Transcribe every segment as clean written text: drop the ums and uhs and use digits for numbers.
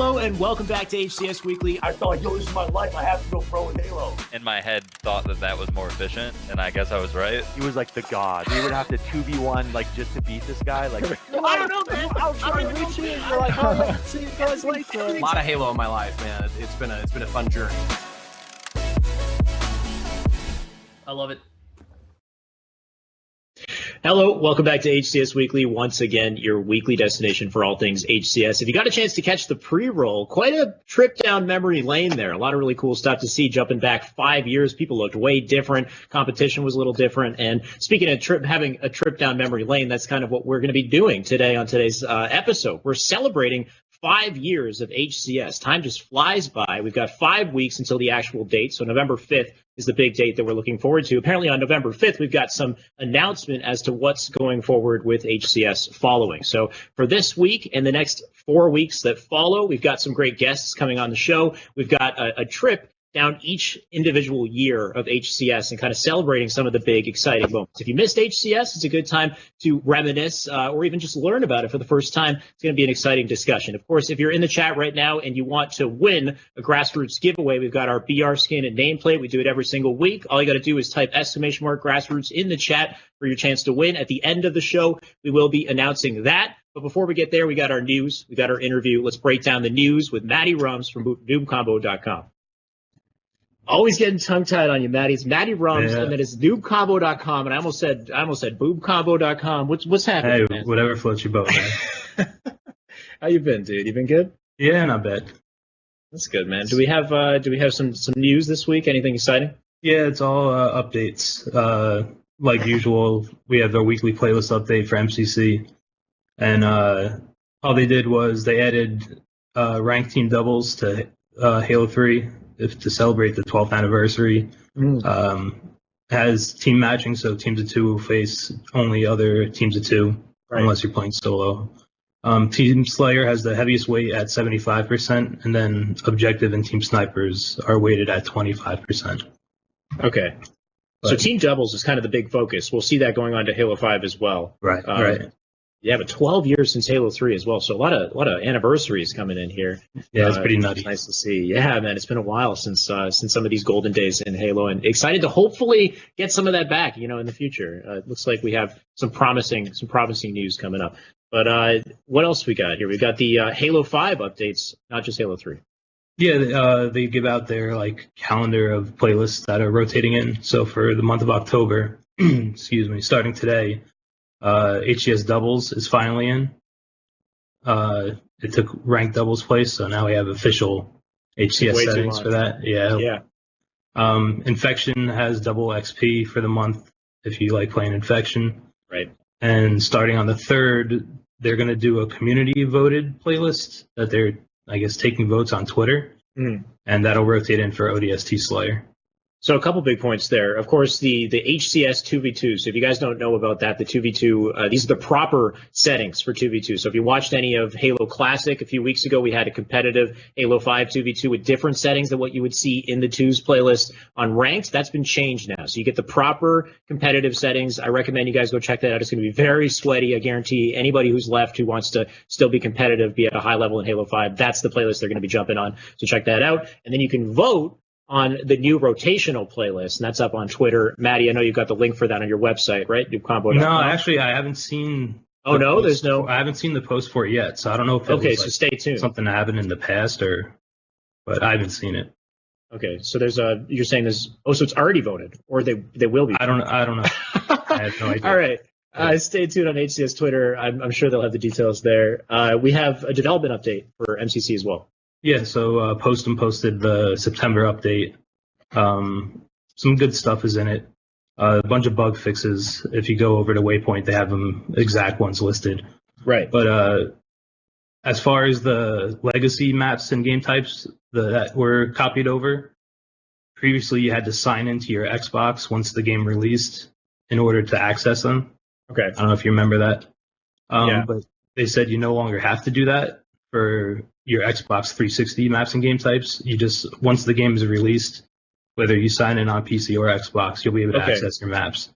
Hello and welcome back to HCS Weekly. I thought, yo, this is my life. I have to go pro in Halo. In my head, thought that was more efficient, and I guess I was right. He was like the god. We would have to 2v1 like just to beat this guy. Like I don't know, man. I'll try to reach you. You're like, oh, see you guys later. A lot of Halo in my life, man. It's been a fun journey. I love it. Hello, welcome back to HCS Weekly. Once again, your weekly destination for all things HCS. If you got a chance to catch the pre-roll, quite a trip down memory lane there. A lot of really cool stuff to see. Jumping back 5 years, people looked way different. Competition was a little different. And speaking of having a trip down memory lane, that's kind of what we're going to be doing today on today's episode. We're celebrating 5 years of HCS. Time just flies by. We've got 5 weeks until the actual date. So November 5th is the big date that we're looking forward to. Apparently on November 5th, we've got some announcement as to what's going forward with HCS following. So for this week and the next 4 weeks that follow, we've got some great guests coming on the show. We've got a trip down each individual year of HCS and kind of celebrating some of the big, exciting moments. If you missed HCS, it's a good time to reminisce or even just learn about it for the first time. It's going to be an exciting discussion. Of course, if you're in the chat right now and you want to win a Grassroots giveaway, we've got our BR skin and nameplate. We do it every single week. All you got to do is type !Grassroots in the chat for your chance to win. At the end of the show, we will be announcing that. But before we get there, we got our news. We got our interview. Let's break down the news with MattyRums from noobcombo.com. Always getting tongue-tied on you, Matty. It's MattyRums, and then it's noobcombo.com, and I almost said boobcombo.com. What's happening, Hey, man? whatever floats your boat, man. How you been, dude? You been good? Yeah, not bad. That's good, man. Do we have some news this week? Anything exciting? Yeah, it's all updates. Like usual, we have a weekly playlist update for MCC, and all they did was they added ranked team doubles to Halo 3 to celebrate the 12th anniversary. Has team matching, so teams of two will face only other teams of two, Right. unless you're playing solo. Team Slayer has the heaviest weight at 75%, and then Objective and Team Snipers are weighted at 25%. Okay. So team doubles is kind of the big focus. We'll see that going on to Halo 5 as well. Right, right. Yeah, but 12 years since Halo 3 as well, so a lot of anniversaries coming in here. Yeah, it's pretty nutty. It's nice to see. Yeah, man, it's been a while since some of these golden days in Halo, and excited to hopefully get some of that back, in the future. It looks like we have some promising news coming up. But what else we got here? We've got the Halo 5 updates, not just Halo 3. Yeah, they give out their calendar of playlists that are rotating in. So for the month of October, excuse me, starting today, HCS doubles is finally in. It took ranked doubles place, so now we have official HCS settings for that. Yeah. Infection has double XP for the month if you like playing Infection. Right. And starting on the 3rd, they're going to do a community voted playlist that they're, I guess, taking votes on Twitter. And that'll rotate in for ODST Slayer. So a couple big points there. Of course, the HCS 2v2. So if you guys don't know about that, the 2v2, these are the proper settings for 2v2. So if you watched any of Halo Classic a few weeks ago, we had a competitive Halo 5 2v2 with different settings than what you would see in the 2s playlist on ranked. That's been changed now. So you get the proper competitive settings. I recommend you guys go check that out. It's going to be very sweaty. I guarantee anybody who's left who wants to still be competitive, be at a high level in Halo 5, that's the playlist they're going to be jumping on. So check that out. And then you can vote on the new rotational playlist, and that's up on Twitter. Matty, I know you've got the link for that on your website, right? Noobcombo.com. No, actually, I haven't seen. Oh no, there's no. I haven't seen the post for it yet, so I don't know if it okay, was, so stay tuned. Something that happened in the past, but I haven't seen it. Okay, so there's you're saying there's. Oh, so it's already voted, or they will be. I don't know. I have no idea. All right. Stay tuned on HCS Twitter. I'm sure they'll have the details there. We have a development update for MCC as well. Yeah, so posted the September update. Some good stuff is in it. A bunch of bug fixes. If you go over to Waypoint, they have them exact ones listed. Right. But as far as the legacy maps and game types that were copied over, previously you had to sign into your Xbox once the game released in order to access them. Okay. I don't know if you remember that. Yeah. But they said you no longer have to do that for your Xbox 360 maps and game types. You just, once the game is released, whether you sign in on PC or Xbox, you'll be able to access your maps.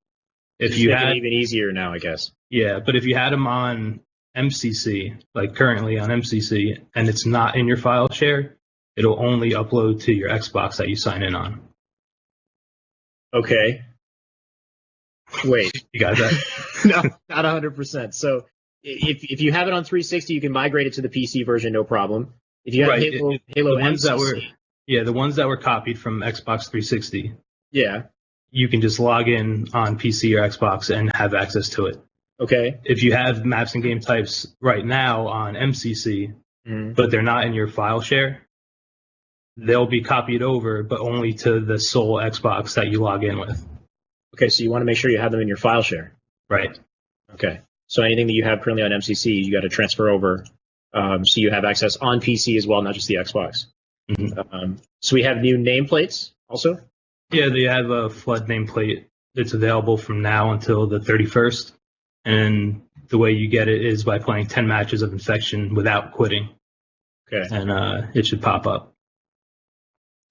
If you had it even easier now, I guess. Yeah, but if you had them on MCC, like currently on MCC, and it's not in your file share, it'll only upload to your Xbox that you sign in on. Okay. Wait. You got that? No, not 100%. So if you have it on 360, you can migrate it to the PC version, no problem. If you have Right. Halo The ones MCC, the ones that were copied from Xbox 360, yeah, you can just log in on PC or Xbox and have access to it. okay. If you have maps and game types right now on MCC, but they're not in your file share, they'll be copied over, but only to the sole Xbox that you log in with. Okay, so you want to make sure you have them in your file share. Right. Okay. So anything that you have currently on MCC, you got to transfer over, so you have access on PC as well, not just the Xbox. So we have new nameplates also. Yeah, they have a flood nameplate that's available from now until the 31st. And the way you get it is by playing 10 matches of Infection without quitting. Okay. And it should pop up.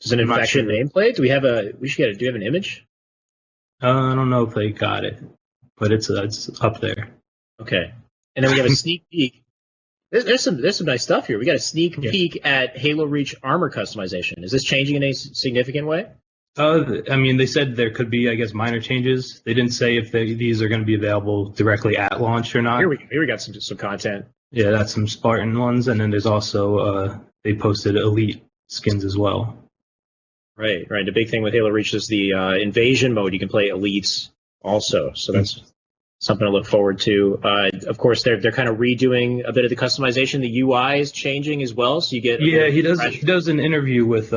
Is an I'm not Infection sure. nameplate? Do we have a? We should get it. Do you have an image? I don't know if they got it, but it's up there. Okay. And then we have a sneak peek. There's some nice stuff here. We got a sneak peek at Halo Reach armor customization. Is this changing in a significant way? I mean, they said there could be, I guess, minor changes. They didn't say if these are going to be available directly at launch or not. Here we got some content. Yeah, that's some Spartan ones, and then there's also they posted Elite skins as well. Right. The big thing with Halo Reach is the invasion mode. You can play elites also, so that's something to look forward to. Of course, they're kind of redoing a bit of the customization. The UI is changing as well, so you get He does an interview with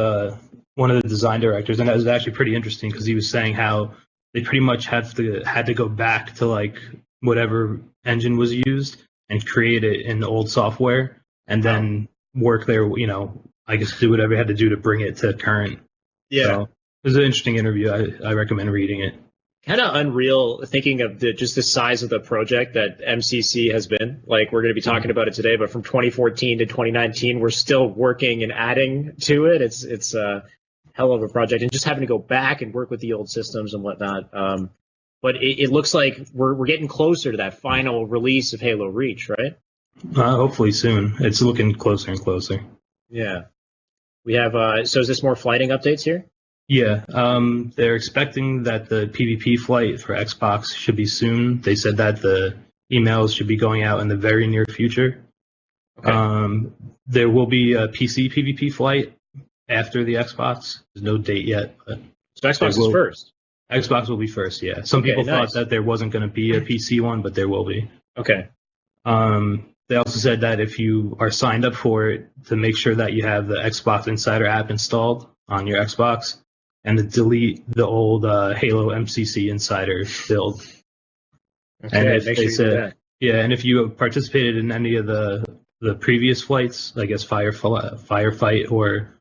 one of the design directors, and that was actually pretty interesting because he was saying how they pretty much had to go back to like whatever engine was used and create it in the old software, and then work there. I guess do whatever they had to do to bring it to current. Yeah. So, it was an interesting interview. I recommend reading it. Kind of unreal thinking of just the size of the project that MCC has been. Like, we're going to be talking about it today, but from 2014 to 2019, we're still working and adding to it. It's a hell of a project, and just having to go back and work with the old systems and whatnot. But it looks like we're getting closer to that final release of Halo Reach, right? Hopefully soon. It's looking closer and closer. Yeah. We have, so is this more flighting updates here? Yeah, they're expecting that the PvP flight for Xbox should be soon. They said that the emails should be going out in the very near future. Okay. There will be a PC PvP flight after the Xbox. There's no date yet. But so Xbox is first? Xbox will be first, yeah. Some people thought that there wasn't going to be a PC one, but there will be. Okay. They also said that if you are signed up for it, to make sure that you have the Xbox Insider app installed on your Xbox, and to delete the old Halo MCC Insider build. Okay, and if make they sure you do said, yeah, and if you participated in any of the previous flights, I guess Firefight or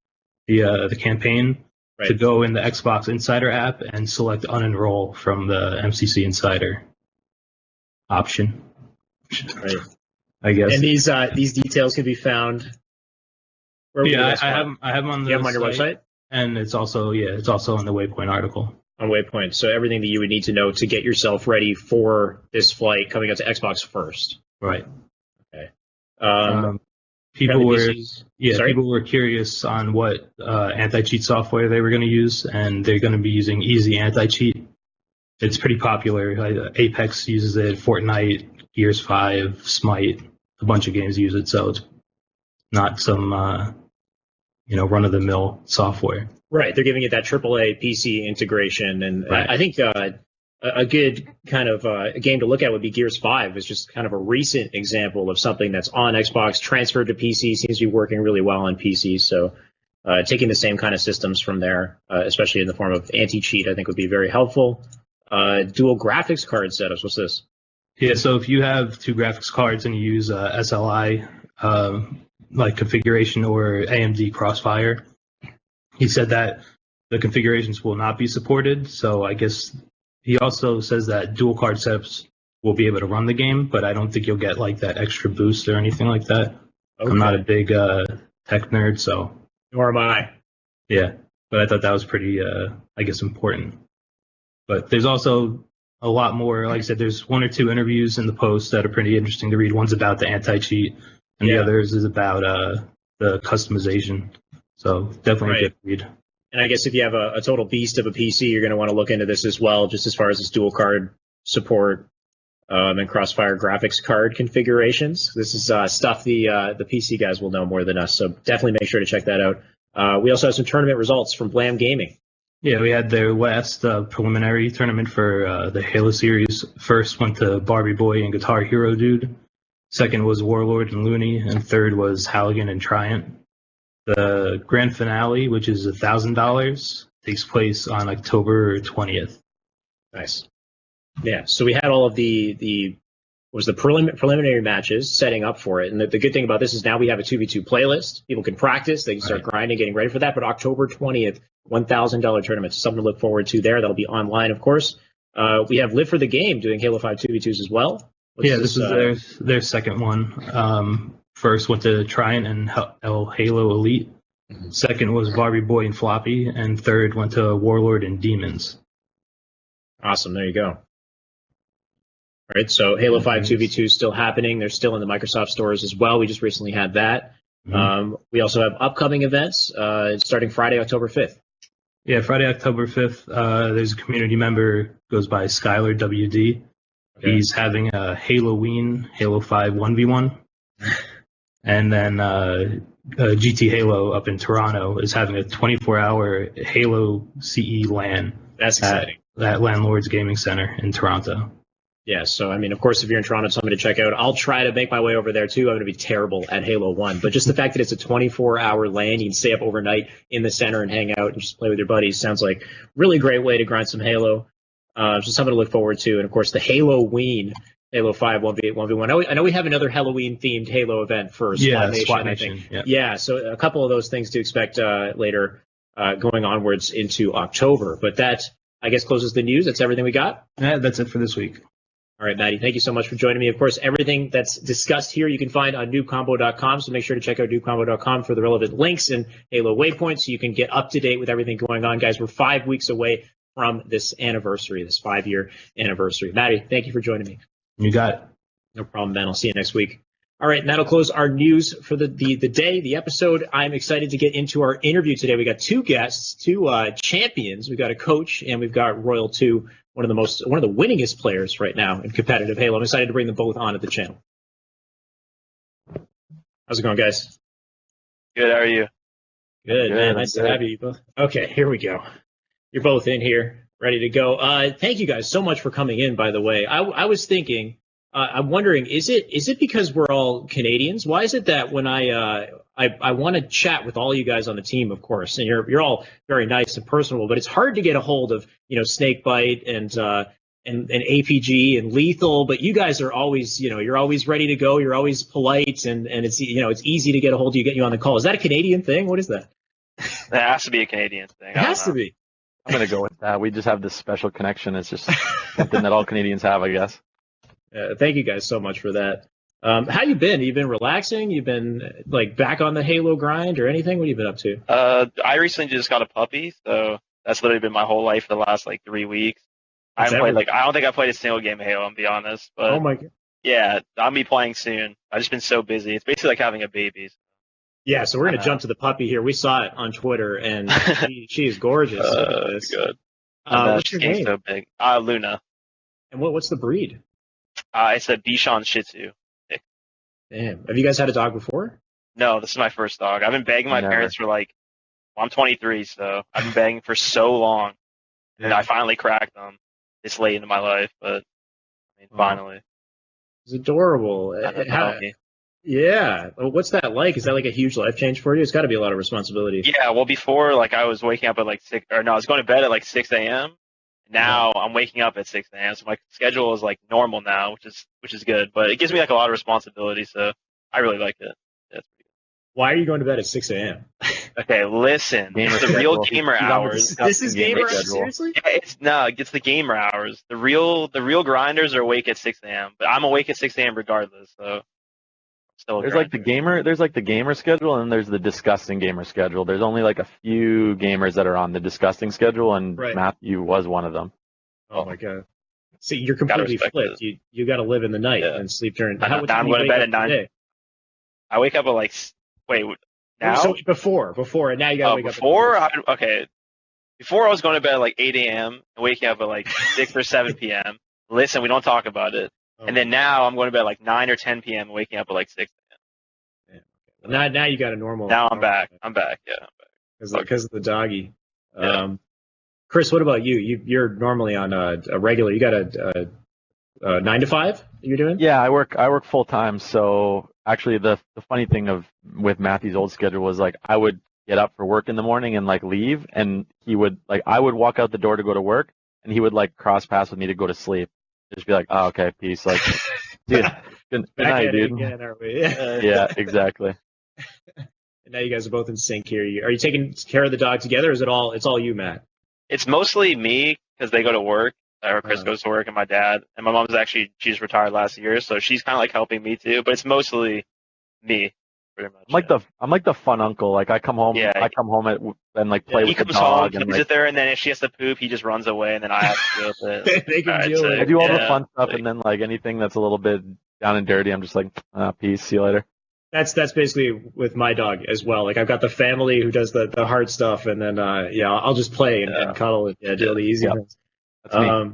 the campaign, right, to go in the Xbox Insider app and select unenroll from the MCC Insider option. Right. I guess. And these details can be found. Yeah, I have them on the you have them on your website, and it's also on the Waypoint article. On Waypoint, so everything that you would need to know to get yourself ready for this flight coming out to Xbox first. Right. Okay. People were curious on what anti-cheat software they were going to use, and they're going to be using Easy Anti-Cheat. It's pretty popular. Apex uses it, Fortnite, Gears 5, Smite, a bunch of games use it, so it's not some run-of-the-mill software. Right, they're giving it that AAA PC integration, and right. I think a good kind of a game to look at would be Gears 5. It's just kind of a recent example of something that's on Xbox, transferred to PC, seems to be working really well on PC. So taking the same kind of systems from there, especially in the form of anti-cheat, I think would be very helpful. Dual graphics card setups, what's this? Yeah, so if you have two graphics cards and you use SLI like configuration or AMD Crossfire, he said that the configurations will not be supported. So I guess he also says that dual card setups will be able to run the game, but I don't think you'll get like that extra boost or anything like that. Okay. I'm not a big tech nerd, so. Nor am I. Yeah, but I thought that was pretty, important. But there's also a lot more. Like I said, there's 1 or 2 interviews in the post that are pretty interesting to read. One's about the anti-cheat, and the others is about the customization. So definitely a good read. And I guess if you have a total beast of a PC, you're going to want to look into this as well, just as far as its dual card support and Crossfire graphics card configurations. This is stuff the PC guys will know more than us, so definitely make sure to check that out. We also have some tournament results from Blam Gaming. Yeah, we had their last preliminary tournament for the Halo series. First went to Barbie Boy and Guitar Hero Dude. Second was Warlord and Looney, and third was Halligan and Triant. The grand finale, which is $1,000, takes place on October 20th. Nice. Yeah, so we had all of the preliminary matches setting up for it. And the good thing about this is now we have a 2v2 playlist. People can practice. They can start grinding, getting ready for that. But October 20th, $1,000 tournament. Something to look forward to there. That'll be online, of course. We have Live for the Game doing Halo 5 2v2s as well. This is their second one. First went to Triant and El Halo Elite. Mm-hmm. Second was Barbie Boy and Floppy. And third went to Warlord and Demons. Awesome. There you go. All right, so Halo 5 2v2 is still happening. They're still in the Microsoft stores as well. We just recently had that. Mm-hmm. We also have upcoming events starting Friday, October 5th. Yeah, Friday, October 5th, there's a community member, goes by Skylar WD. Okay. He's having a Halloween, Halo 5 1v1. And then GT Halo up in Toronto is having a 24-hour Halo CE LAN. That's exciting. At Landlord's Gaming Center in Toronto. Yeah, so, I mean, of course, if you're in Toronto, something to check out. I'll try to make my way over there, too. I'm going to be terrible at Halo 1. But just the fact that it's a 24-hour LAN, you can stay up overnight in the center and hang out and just play with your buddies. Sounds like a really great way to grind some Halo. So something to look forward to. And, of course, the Halloween, Halo 5 1v1. I know we have another Halloween-themed Halo event for SWAT Nation, I think. Yeah, so a couple of those things to expect later going onwards into October. But that, I guess, closes the news. That's everything we got? Yeah, that's it for this week. All right, Matty, thank you so much for joining me. Of course, everything that's discussed here you can find on noobcombo.com, so make sure to check out noobcombo.com for the relevant links and Halo waypoints so you can get up to date with everything going on. Guys, we're 5 weeks away from this anniversary, this 5-year anniversary. Matty, thank you for joining me. You got it. No problem, man. I'll see you next week. All right, and that'll close our news for the day, the episode. I'm excited to get into our interview today. We got 2 guests, 2 champions. We've got a coach, and we've got Royal2. One of the winningest players right now in competitive Halo. I'm excited to bring them both on at the channel. How's it going, guys? Good. How are you? Good, man. Nice to have you both. Okay, here we go. You're both in here, ready to go. Thank you guys so much for coming in. By the way, I was thinking, I'm wondering, is it because we're all Canadians? Why is it that when I want to chat with all you guys on the team, of course, and you're all very nice and personable, but it's hard to get a hold of, Snakebite and APG and Lethal, but you guys are always, you're always ready to go. You're always polite and it's, it's easy to get a hold of you, get you on the call. Is that a Canadian thing? What is that? That has to be a Canadian thing. It has to be. I'm going to go with that. We just have this special connection. It's just something that all Canadians have, I guess. Thank you guys so much for that. How you been? You been relaxing? You been back on the Halo grind or anything? What have you been up to? I recently just got a puppy, so that's literally been my whole life for the last 3 weeks. I don't think I played a single game of Halo, I'm be honest. But oh my god. Yeah, I'll be playing soon. I've just been so busy. It's basically like having a baby. Yeah, so we're gonna jump to the puppy here. We saw it on Twitter, and she is gorgeous. Good. What's your name? So big. Luna. And what's the breed? It's a Bichon Shih Tzu. Damn. Have you guys had a dog before? No, this is my first dog. I've been begging my parents for I'm 23, so I've been begging for so long. And I finally cracked them this late into my life, but finally. It's adorable. Yeah. What's that like? Is that a huge life change for you? It's got to be a lot of responsibility. Yeah, well, before, I was waking up at I was going to bed at 6 a.m. Now I'm waking up at 6 a.m. So my schedule is normal now, which is good. But it gives me a lot of responsibility, so I really like it. Yeah, it's pretty good. Why are you going to bed at 6 a.m.? Okay, listen. It's the real gamer hours. This is gamer hours? Seriously? Yeah, it's the gamer hours. The real grinders are awake at 6 a.m. But I'm awake at 6 a.m. regardless. So still there's the gamer schedule, and there's the disgusting gamer schedule. There's only a few gamers that are on the disgusting schedule, and Matthew was one of them. Oh my god. So you're completely respect flipped. You got to live in the night Yeah. and sleep during. Now What time I'm do you going to wake bed up at 9. today? I wake up at like wait now. So before, and now you got to wake before up. okay. Before I was going to bed at like 8 a.m. and waking up at like 6 or 7 p.m. Listen, we don't talk about it. Oh. And then now I'm going to bed at like 9 or 10 p.m. and waking up at like 6 a.m. Well, now you got a normal. Now I'm back. I'm back. Yeah. Because of the doggy. Yeah. Chris, what about you? You're normally on a regular. You got a 9 to 5 you're doing? Yeah, I work full time. So actually, the funny thing with Matthew's old schedule was like I would get up for work in the morning and like leave, and he would like I would walk out the door to go to work, and he would like cross paths with me to go to sleep. Just be like, oh, okay, peace. Like, dude, good night, dude. Again, are we? Yeah, exactly. And now you guys are both in sync here. Are you taking care of the dog together, or is it's all you, Matt? It's mostly me because they go to work. Or Chris goes to work, and my dad. And my mom's she's retired last year, so she's kind of like helping me too. But it's mostly me, pretty much. I'm like the fun uncle. Like I come home, and like play with the dog. He comes home, plays it there, and then if she has to poop, he just runs away, and then I have to deal with it. They can deal with it. I do all the fun stuff, and then like anything that's a little bit down and dirty, I'm just like, peace, see you later. That's basically with my dog as well. Like I've got the family who does the hard stuff, and then I'll just play and cuddle and do all the easy things. That's me.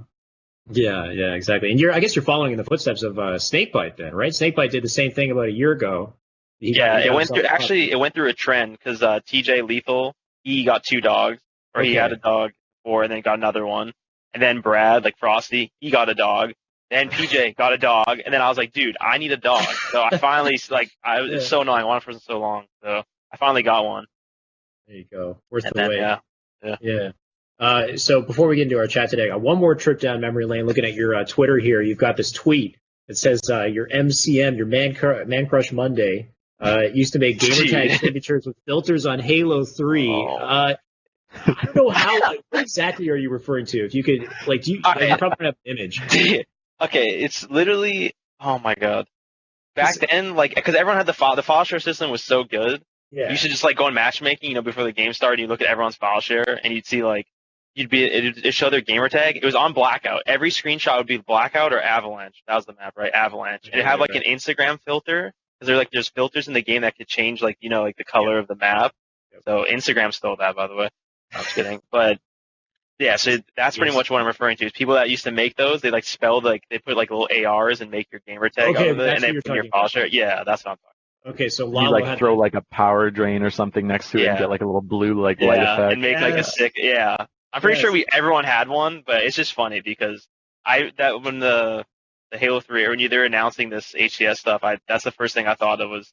Yeah, exactly. And I guess you're following in the footsteps of Snakebite then, right? Snakebite did the same thing about a year ago. It went through a trend because TJ Lethal, he got 2 dogs, or he had a dog before and then got another one. And then Brad, like Frosty, he got a dog. Then PJ got a dog, and then I was like, dude, I need a dog. So I finally it's so annoying. I wanted for so long, so I finally got one. There you go. Worth the wait. Yeah. So before we get into our chat today, I got one more trip down memory lane. Looking at your Twitter here, you've got this tweet that says your MCM, your Man Crush Monday, used to make gamertag signatures with filters on Halo 3. I don't know what exactly are you referring to? If you could, you probably don't have an image. Okay, it's literally, oh my god. Back then, because everyone had the file share system was so good. Yeah. You should just go in matchmaking, before the game started. You look at everyone's file share, and you'd see it'd show their gamer tag. It was on Blackout. Every screenshot would be Blackout or Avalanche. That was the map, right? Avalanche. And it had an Instagram filter because there's filters in the game that could change the color of the map. Yep. So Instagram stole that, by the way. I'm just kidding. But yeah, so that's pretty much what I'm referring to. Is people that used to make those, they spelled they put little ARs and make your gamer tag out of it, and then put your file share. Yeah, that's what I'm talking about. Okay, so you throw a power drain or something next to it and get a little blue light effect. And make a sick I'm pretty sure everyone had one, but it's just funny because when the Halo 3 or when they're announcing this HCS stuff, that's the first thing I thought of was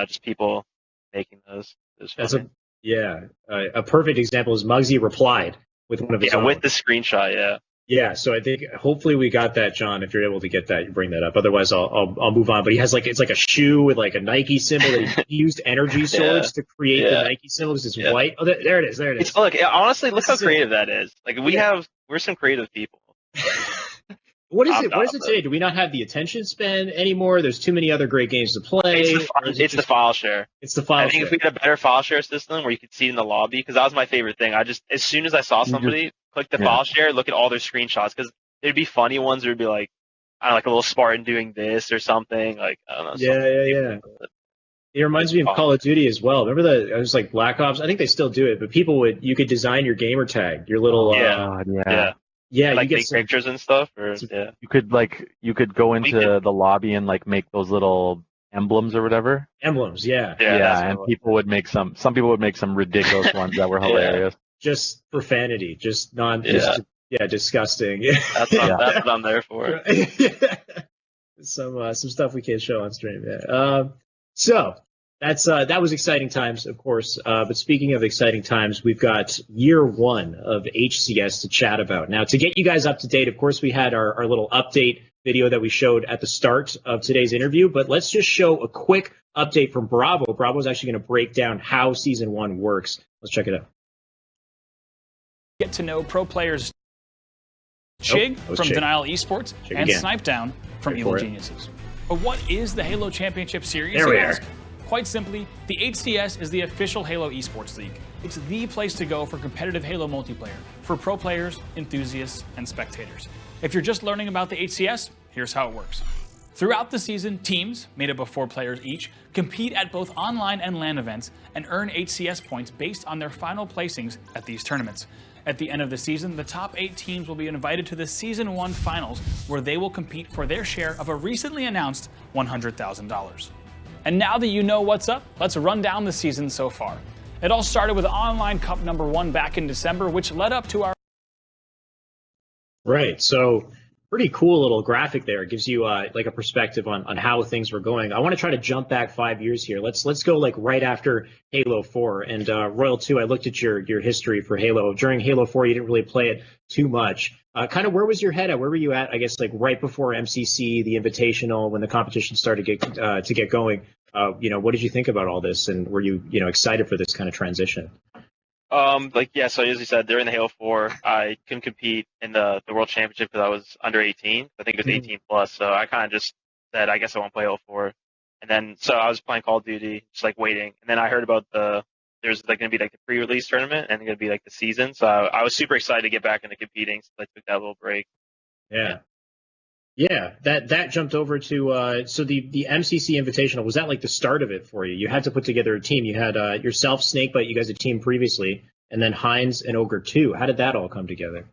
just people making those. That's a perfect example is Muggsy replied with one of his own. With the screenshot, Yeah, so I think hopefully we got that, John. If you're able to get that, you bring that up. Otherwise, I'll move on. But he has it's like a shoe with a Nike symbol that he used energy storage to create the Nike symbol because it's white. Oh, there it is. There it is. Look, honestly, look how creative that is. We're some creative people. What is it today? Do we not have the attention span anymore? There's too many other great games to play. It's the file share. It's the file share. I think if we had a better file share system where you could see it in the lobby, because that was my favorite thing. As soon as I saw somebody click the file share, look at all their screenshots, because there'd be funny ones. There'd be a little Spartan doing this or something. I don't know. Yeah. It reminds me of Call of Duty as well. Remember it was Black Ops? I think they still do it, but you could design your gamer tag, your little Yeah, you get pictures and stuff. You could go into the lobby and make those little emblems or whatever. Emblems, yeah. And people would make some people would make some ridiculous ones that were hilarious. Just for vanity, disgusting. That's what I'm there for. Some stuff we can't show on stream. So that was exciting times, of course. But speaking of exciting times, we've got year 1 of HCS to chat about. Now, to get you guys up to date, of course, we had our little update video that we showed at the start of today's interview. But let's just show a quick update from Bravo. Bravo's actually going to break down how Season 1 works. Let's check it out. Get to know pro players Chig from Denial Esports and Snipe Down from Evil Geniuses. But what is the Halo Championship Series? There we are. Quite simply, the HCS is the official Halo esports league. It's the place to go for competitive Halo multiplayer, for pro players, enthusiasts, and spectators. If you're just learning about the HCS, here's how it works. Throughout the season, teams, made up of 4 players each, compete at both online and LAN events and earn HCS points based on their final placings at these tournaments. At the end of the season, the top 8 teams will be invited to the Season 1 Finals, where they will compete for their share of a recently announced $100,000. And now that you know what's up, let's run down the season so far. It all started with Online Cup number 1 back in December, which led up to our... Right. So pretty cool little graphic there. It gives you like a perspective on how things were going. I want to try to jump back 5 years here. Let's go like right after Halo 4 and Royal2. I looked at your history for Halo. During Halo 4, you didn't really play it too much. Kind of where was your head at? Where were you at? I guess like right before MCC, the Invitational, when the competition started to get going. What did you think about all this, and were you excited for this kind of transition? So as you said, during the Halo 4, I couldn't compete in the World Championship because I was under 18. I think it was 18 plus, so I kind of just said, I guess I won't play Halo 4. And then, so I was playing Call of Duty, just like waiting. And then I heard about there's like going to be like the pre-release tournament and going to be like the season. So I was super excited to get back into competing, so I took that little break. Yeah. Yeah, that jumped over to so the MCC Invitational, was that like the start of it for you? You had to put together a team. You had yourself, Snakebite, you guys a team previously, and then Heinz and Ogre 2. How did that all come together?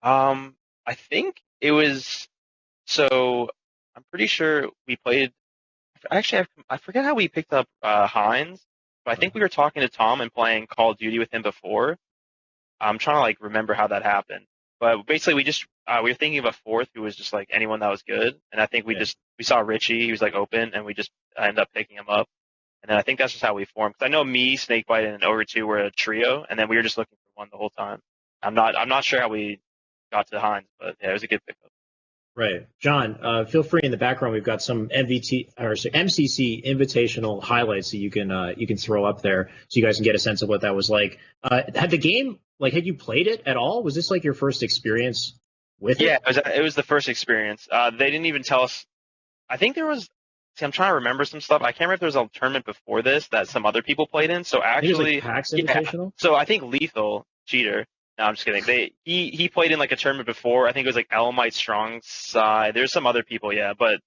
I think it was, so I'm pretty sure we played. Actually, I forget how we picked up Heinz, but I think we were talking to Tom and playing Call of Duty with him before. I'm trying to like remember how that happened. But basically, we were thinking of a fourth who was just like anyone that was good, and I think we saw Richie, he was like open, and we just ended up picking him up, and then I think that's just how we formed. Because I know me, Snakebite, and Ogre 2 were a trio, and then we were just looking for one the whole time. I'm not sure how we got to Heinz, but yeah, it was a good pickup. Right, John. Feel free in the background. We've got some MCC Invitational highlights that you can throw up there, so you guys can get a sense of what that was like. Had the game, like, had you played it at all? Was this like your first experience with it? Yeah, it was the first experience. They didn't even tell us. I think there was. See, I'm trying to remember some stuff. I can't remember if there was a tournament before this that some other people played in. So actually, like PAX Invitational. So I think Lethal cheater. No, I'm just kidding. He played in like a tournament before. I think it was like Elamite Strong Side. There's some other people, yeah, but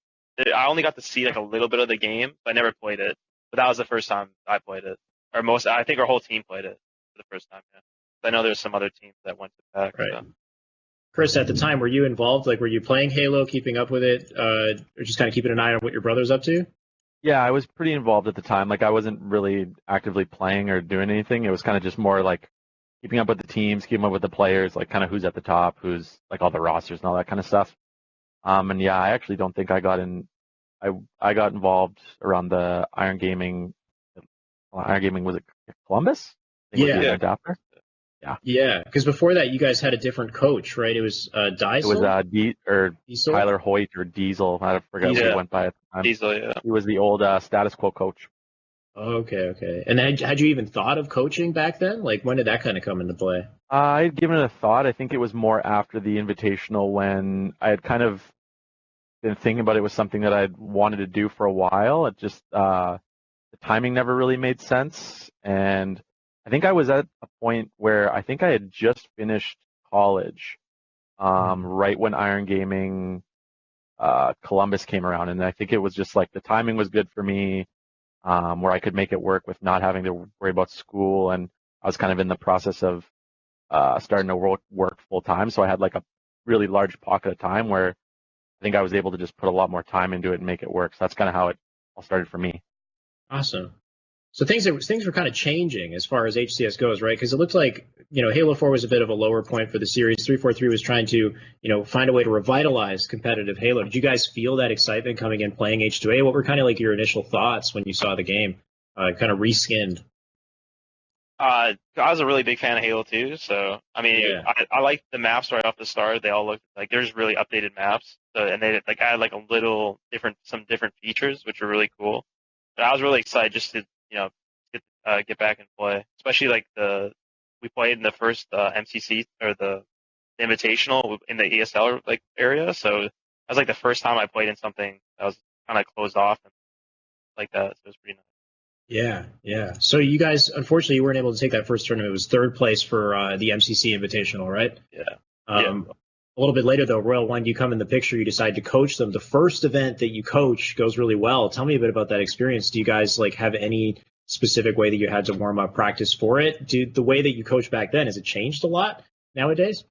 I only got to see like a little bit of the game. But I never played it. But that was the first time I played it, I think our whole team played it for the first time. Yeah, I know there's some other teams that went to PAX. Right. So. Chris, at the time, were you involved? Like, were you playing Halo, keeping up with it, or just kind of keeping an eye on what your brother's up to? Yeah, I was pretty involved at the time. Like, I wasn't really actively playing or doing anything. It was kind of just more like keeping up with the teams, keeping up with the players, like kind of who's at the top, who's like all the rosters and all that kind of stuff. And yeah, I actually don't think I got in. I got involved around the Iron Gaming. Iron Gaming, was it Columbus? I think it was the event after. Yeah, because before that, you guys had a different coach, right? It was Diesel? It was Diesel? Tyler Hoyt or Diesel. I forgot what he went by at the time. Diesel, yeah. He was the old status quo coach. Okay. And had you even thought of coaching back then? Like, when did that kind of come into play? I had given it a thought. I think it was more after the Invitational when I had kind of been thinking about it was something that I'd wanted to do for a while. It just, the timing never really made sense. And I think I was at a point where I think I had just finished college, right when Iron Gaming Columbus came around. And I think it was just like the timing was good for me, where I could make it work with not having to worry about school. And I was kind of in the process of starting to work full time. So I had like a really large pocket of time where I think I was able to just put a lot more time into it and make it work. So that's kind of how it all started for me. Awesome. So things were kind of changing as far as HCS goes, right? Because it looked like, Halo 4 was a bit of a lower point for the series. 343 was trying to, find a way to revitalize competitive Halo. Did you guys feel that excitement coming in playing H2A? What were kind of like your initial thoughts when you saw the game kind of reskinned? I was a really big fan of Halo 2, so I mean, yeah. I liked the maps right off the start. They all looked like there's really updated maps, and they like added like some different features, which were really cool. But I was really excited just to get back and play, especially like we played in the first MCC or the Invitational in the ESL like area, so that was like the first time I played in something that was kind of closed off and like that. So it was pretty nice. Yeah, yeah. So you guys, unfortunately, you weren't able to take that first tournament. It was third place for the MCC Invitational, right? Yeah. A little bit later, though, Royal1, you come in the picture. You decide to coach them. The first event that you coach goes really well. Tell me a bit about that experience. Do you guys like have any specific way that you had to warm up practice for it? The way that you coached back then, has it changed a lot nowadays?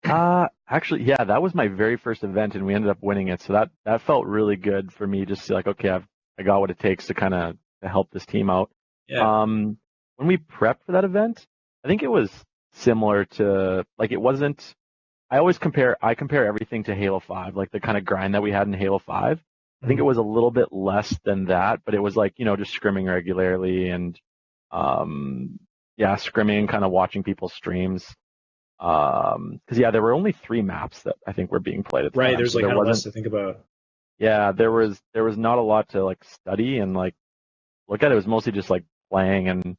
Actually, yeah, that was my very first event, and we ended up winning it. So that felt really good for me, just to like, okay, I got what it takes to kind of to help this team out. Yeah. When we prepped for that event, I think it was similar to like it wasn't. I compare everything to Halo 5, like the kind of grind that we had in Halo 5. I think it was a little bit less than that, but it was like, just scrimming regularly and scrimming, kind of watching people's streams. Because there were only 3 maps that I think were being played at the Right, time. there's So like there kind of less wasn't, to think about. yeah, there was not a lot to like study and like look at. It was mostly just like playing and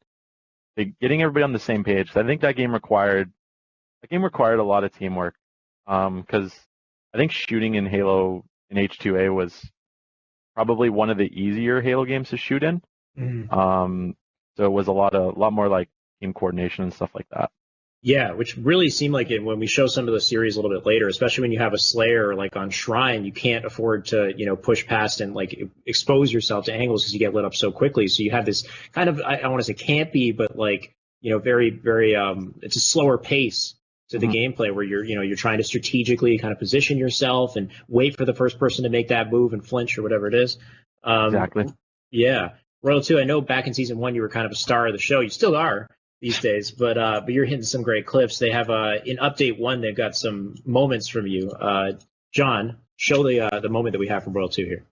getting everybody on the same page. So I think that game required a lot of teamwork. Because I think shooting in Halo in H2A was probably one of the easier Halo games to shoot in. So it was a lot more like team coordination and stuff like that. Yeah, which really seemed like it when we show some of the series a little bit later, especially when you have a Slayer like on Shrine, you can't afford to, push past and like expose yourself to angles because you get lit up so quickly. So you have this kind of, I want to say campy, but like, very, very, it's a slower pace to the gameplay where you're trying to strategically kind of position yourself and wait for the first person to make that move and flinch or whatever it is. Exactly. Yeah. Royal2, I know back in season 1 you were kind of a star of the show. You still are these days, but you're hitting some great clips. They have in update 1, they've got some moments from you. John, show the moment that we have from Royal2 here.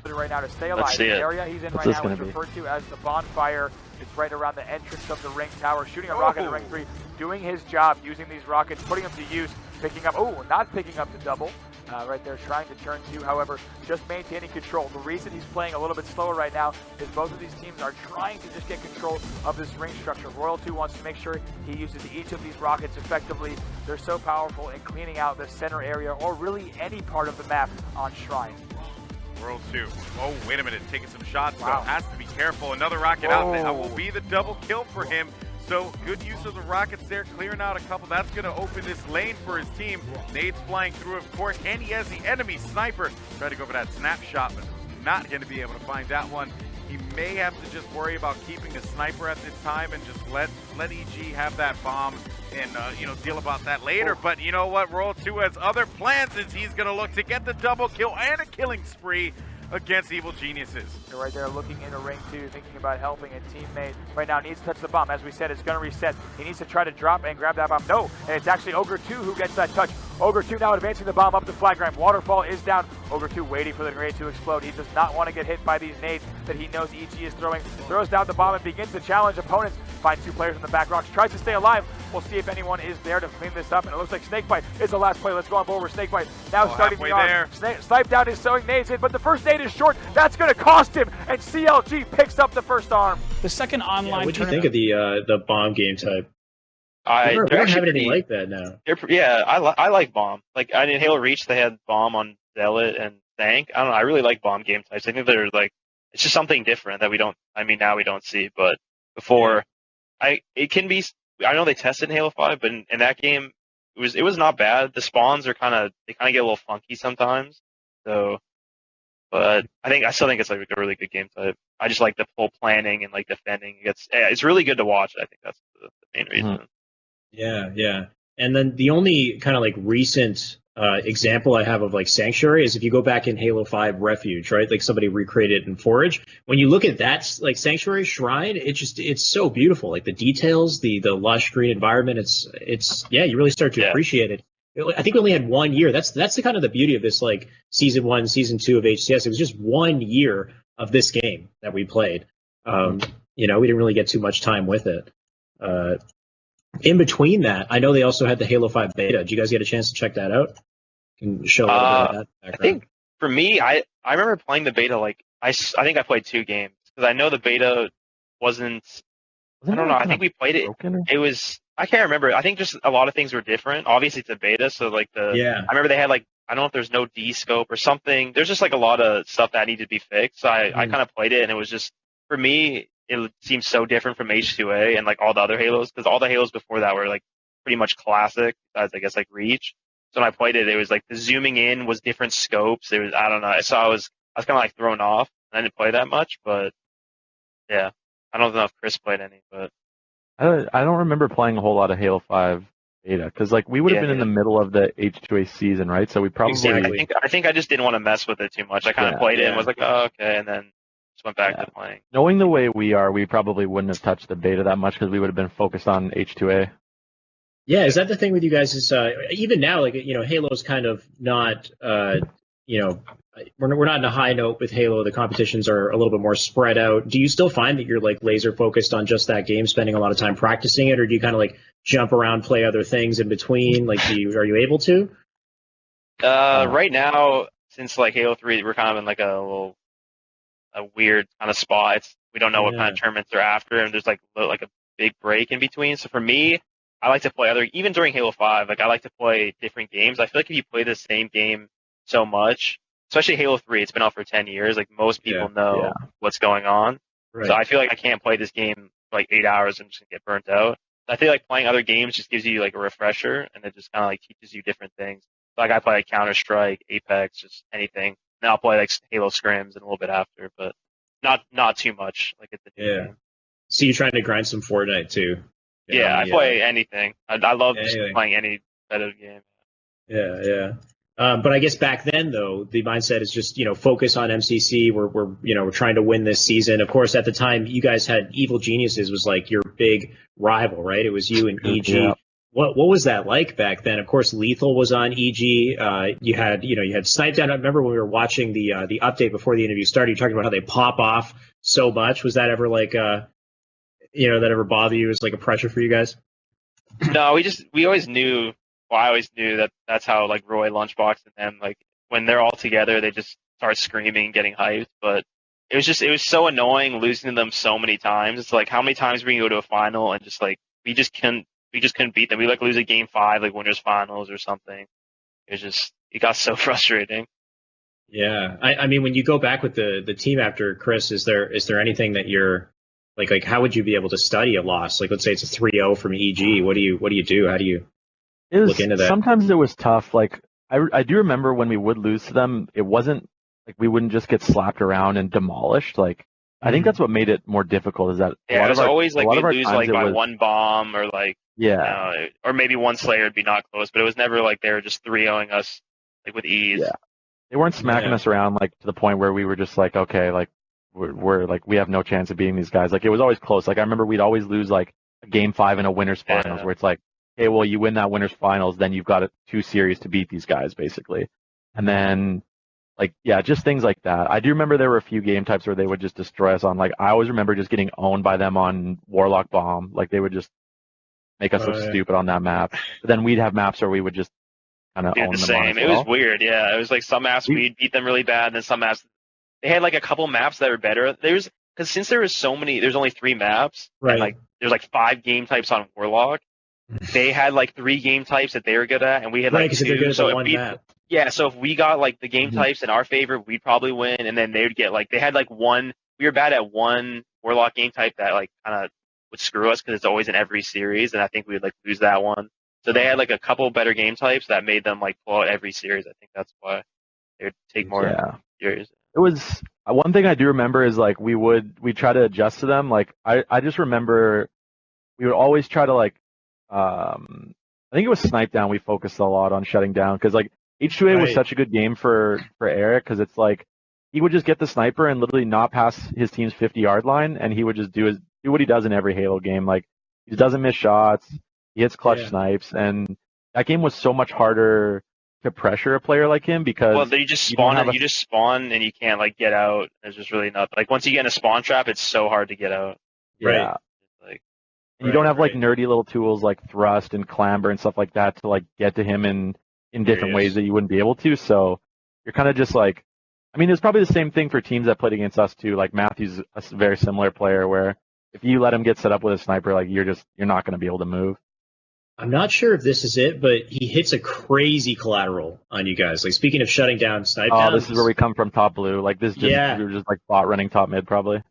Right now to stay alive. The area he's in right now is referred to as the bonfire. It's right around the entrance of the ring tower, shooting a rocket at ring 3, doing his job, using these rockets, putting them to use, not picking up the double. Right there, trying to turn 2, however, just maintaining control. The reason he's playing a little bit slower right now is both of these teams are trying to just get control of this ring structure. Royal2 wants to make sure he uses each of these rockets effectively. They're so powerful in cleaning out the center area or really any part of the map on Shrine. Royal2. Oh, wait a minute. Taking some shots, though. Has to be careful. Another rocket out there. That will be the double kill for him. So good use of the rockets there, clearing out a couple. That's going to open this lane for his team. Nades flying through, of course, and he has the enemy sniper. Try to go for that snapshot, but not going to be able to find that one. He may have to just worry about keeping the sniper at this time and just let EG have that bomb and deal about that later. But you know what? Royal2 has other plans as he's going to look to get the double kill and a killing spree against Evil Geniuses. They're right there looking into ring 2, thinking about helping a teammate. Right now needs to touch the bomb. As we said, it's going to reset. He needs to try to drop and grab that bomb. No, and it's actually Ogre 2 who gets that touch. Ogre 2 now advancing the bomb up the flag ramp. Waterfall is down. Ogre 2 waiting for the grenade to explode. He does not want to get hit by these nades that he knows EG is throwing. Throws down the bomb and begins to challenge opponents. Finds 2 players in the back rocks. Tries to stay alive. We'll see if anyone is there to clean this up. And it looks like Snakebite is the last play. Let's go on board with Snakebite. Now starting the arm. Snipe down is sowing nades in, but the first nade is short. That's going to cost him. And CLG picks up the first arm. The second online. What do you think of the bomb game type? I don't have anything like that now. I like bomb. Like in Halo Reach, they had bomb on Zealot and Tank. I don't know. I really like bomb game types. I think they're like it's just something different that we don't. I mean, now we don't see, but before, it can be. I know they tested in Halo 5, but in that game, it was not bad. The spawns are they kind of get a little funky sometimes. So, but I still think it's like a really good game type. I just like the full planning and like defending. It's really good to watch. I think that's the main reason. Yeah. And then the only kind of like recent example I have of like Sanctuary is if you go back in Halo 5 Refuge, right? Like somebody recreated it in Forage. When you look at that, like Sanctuary Shrine, it's so beautiful. Like the details, the lush green environment, it's you really start to appreciate it. I think we only had 1 year. That's the kind of the beauty of this like season 1, season 2 of HCS. It was just 1 year of this game that we played. We didn't really get too much time with it. In between that, I know they also had the Halo 5 beta. Did you guys get a chance to check that out? Can show a little bit of that background. I think for me, I remember playing the beta. Like I think I played 2 games because I know the beta wasn't. I don't know. I think we played it. It was. I can't remember. I think just a lot of things were different. Obviously, it's a beta, so like I remember they had like I don't know if there's no D scope or something. There's just like a lot of stuff that needed to be fixed. So I kind of played it, and it was just for me, it seems so different from H2A and like all the other Halos, because all the Halos before that were like pretty much classic, as I guess like Reach. So when I played it, it was like the zooming in was different scopes. It was, I don't know. So I was kind of like thrown off. I didn't play that much, but yeah, I don't know if Chris played any, but I don't remember playing a whole lot of Halo 5 beta because like we would have been in the middle of the H2A season, right? So we probably Exactly. I think I just didn't want to mess with it too much. I kind of played it and was like, oh, okay, and then just went back to playing. Knowing the way we are, we probably wouldn't have touched the beta that much because we would have been focused on H2A. Yeah, is that the thing with you guys? Is even now, like Halo's kind of not, we're not in a high note with Halo. The competitions are a little bit more spread out. Do you still find that you're like laser focused on just that game, spending a lot of time practicing it, or do you kind of like jump around, play other things in between? Like, are you able to? Right now, since like Halo 3, we're kind of in like a weird kind of spot. We don't know what kind of tournaments are after, and there's like a big break in between. So for me, I like to play even during Halo 5, like I like to play different games. I feel like if you play the same game so much, especially Halo 3, it's been out for 10 years, like most people know what's going on. Right. So I feel like I can't play this game for like 8 hours and just get burnt out. I feel like playing other games just gives you like a refresher, and it just kind of like teaches you different things. So, like I play like Counter-Strike, Apex, just anything. Then I'll play like Halo Scrims and a little bit after, but not too much. Like it's game. So you're trying to grind some Fortnite too? Yeah, I play anything. I love just playing any competitive game. Yeah. But I guess back then, though, the mindset is just, focus on MCC. We're trying to win this season. Of course, at the time, you guys had Evil Geniuses was like your big rival, right? It was you and EG. Yeah. What was that like back then? Of course, Lethal was on EG. You had Snipe Down. I remember when we were watching the update before the interview started, you talking about how they pop off so much. Was that ever like, that ever bother you as like a pressure for you guys? No, we always knew. Well, I always knew that that's how like Roy, Lunchbox, and them, like when they're all together, they just start screaming, getting hyped. But it was so annoying losing to them so many times. It's like how many times we can go to a final and just like we just couldn't beat them. We like lose a game 5, like winners finals or something. It got so frustrating. Yeah, I mean, when you go back with the team after Chris, is there anything that you're like how would you be able to study a loss? Like, let's say it's a 3-0 from EG. What do you do? How do you look into that? Sometimes it was tough. Like I do remember when we would lose to them, it wasn't like we wouldn't just get slapped around and demolished. Like I think that's what made it more difficult. Is that it was always like we lose like by one bomb or like or maybe one Slayer would be not close, but it was never like they were just 3-0ing us like with ease. Yeah, they weren't smacking us around like to the point where we were just like okay, like we're like we have no chance of beating these guys. Like it was always close. Like I remember we'd always lose like a game 5 in a winners finals where it's like, okay, well you win that winners finals, then you've got 2 series to beat these guys basically, and then. Like, just things like that. I do remember there were a few game types where they would just destroy us on, like, I always remember just getting owned by them on Warlock Bomb. Like, they would just make us look stupid on that map. But then we'd have maps where we would just kind of own the them same. It was weird, yeah. It was like some maps we'd beat them really bad, and then some maps, they had like a couple maps that were better. Because since there was so many, there's only 3 maps, and like there's like 5 game types on Warlock. They had like 3 game types that they were good at, and we had like 2. So map. Yeah, so if we got like the game types in our favor, we'd probably win, and then they would get like they had like one. We were bad at one Warlock game type that like kind of would screw us because it's always in every series, and I think we'd like lose that one. So they had like a couple better game types that made them like pull out every series. I think that's why they would take more series. It was one thing I do remember is like we try to adjust to them. Like I just remember we would always try to like I think it was Snipe Down. We focused a lot on shutting down because like. H2A was such a good game for Eric because it's like he would just get the sniper and literally not pass his team's 50-yard line, and he would just do what he does in every Halo game. Like he doesn't miss shots, he hits clutch snipes, and that game was so much harder to pressure a player like him because you just spawn and you can't like get out. It's just really not like once you get in a spawn trap, it's so hard to get out. Yeah. Like you don't have like nerdy little tools like thrust and clamber and stuff like that to like get to him in different ways that you wouldn't be able to. So you're kind of just like, I mean, it's probably the same thing for teams that played against us too. Like Matthew's a very similar player where if you let him get set up with a sniper, like you're not going to be able to move. I'm not sure if this is it, but he hits a crazy collateral on you guys. Like speaking of shutting down Snipe Down. This is where we come from top blue. Like this we were just like bot running top mid probably.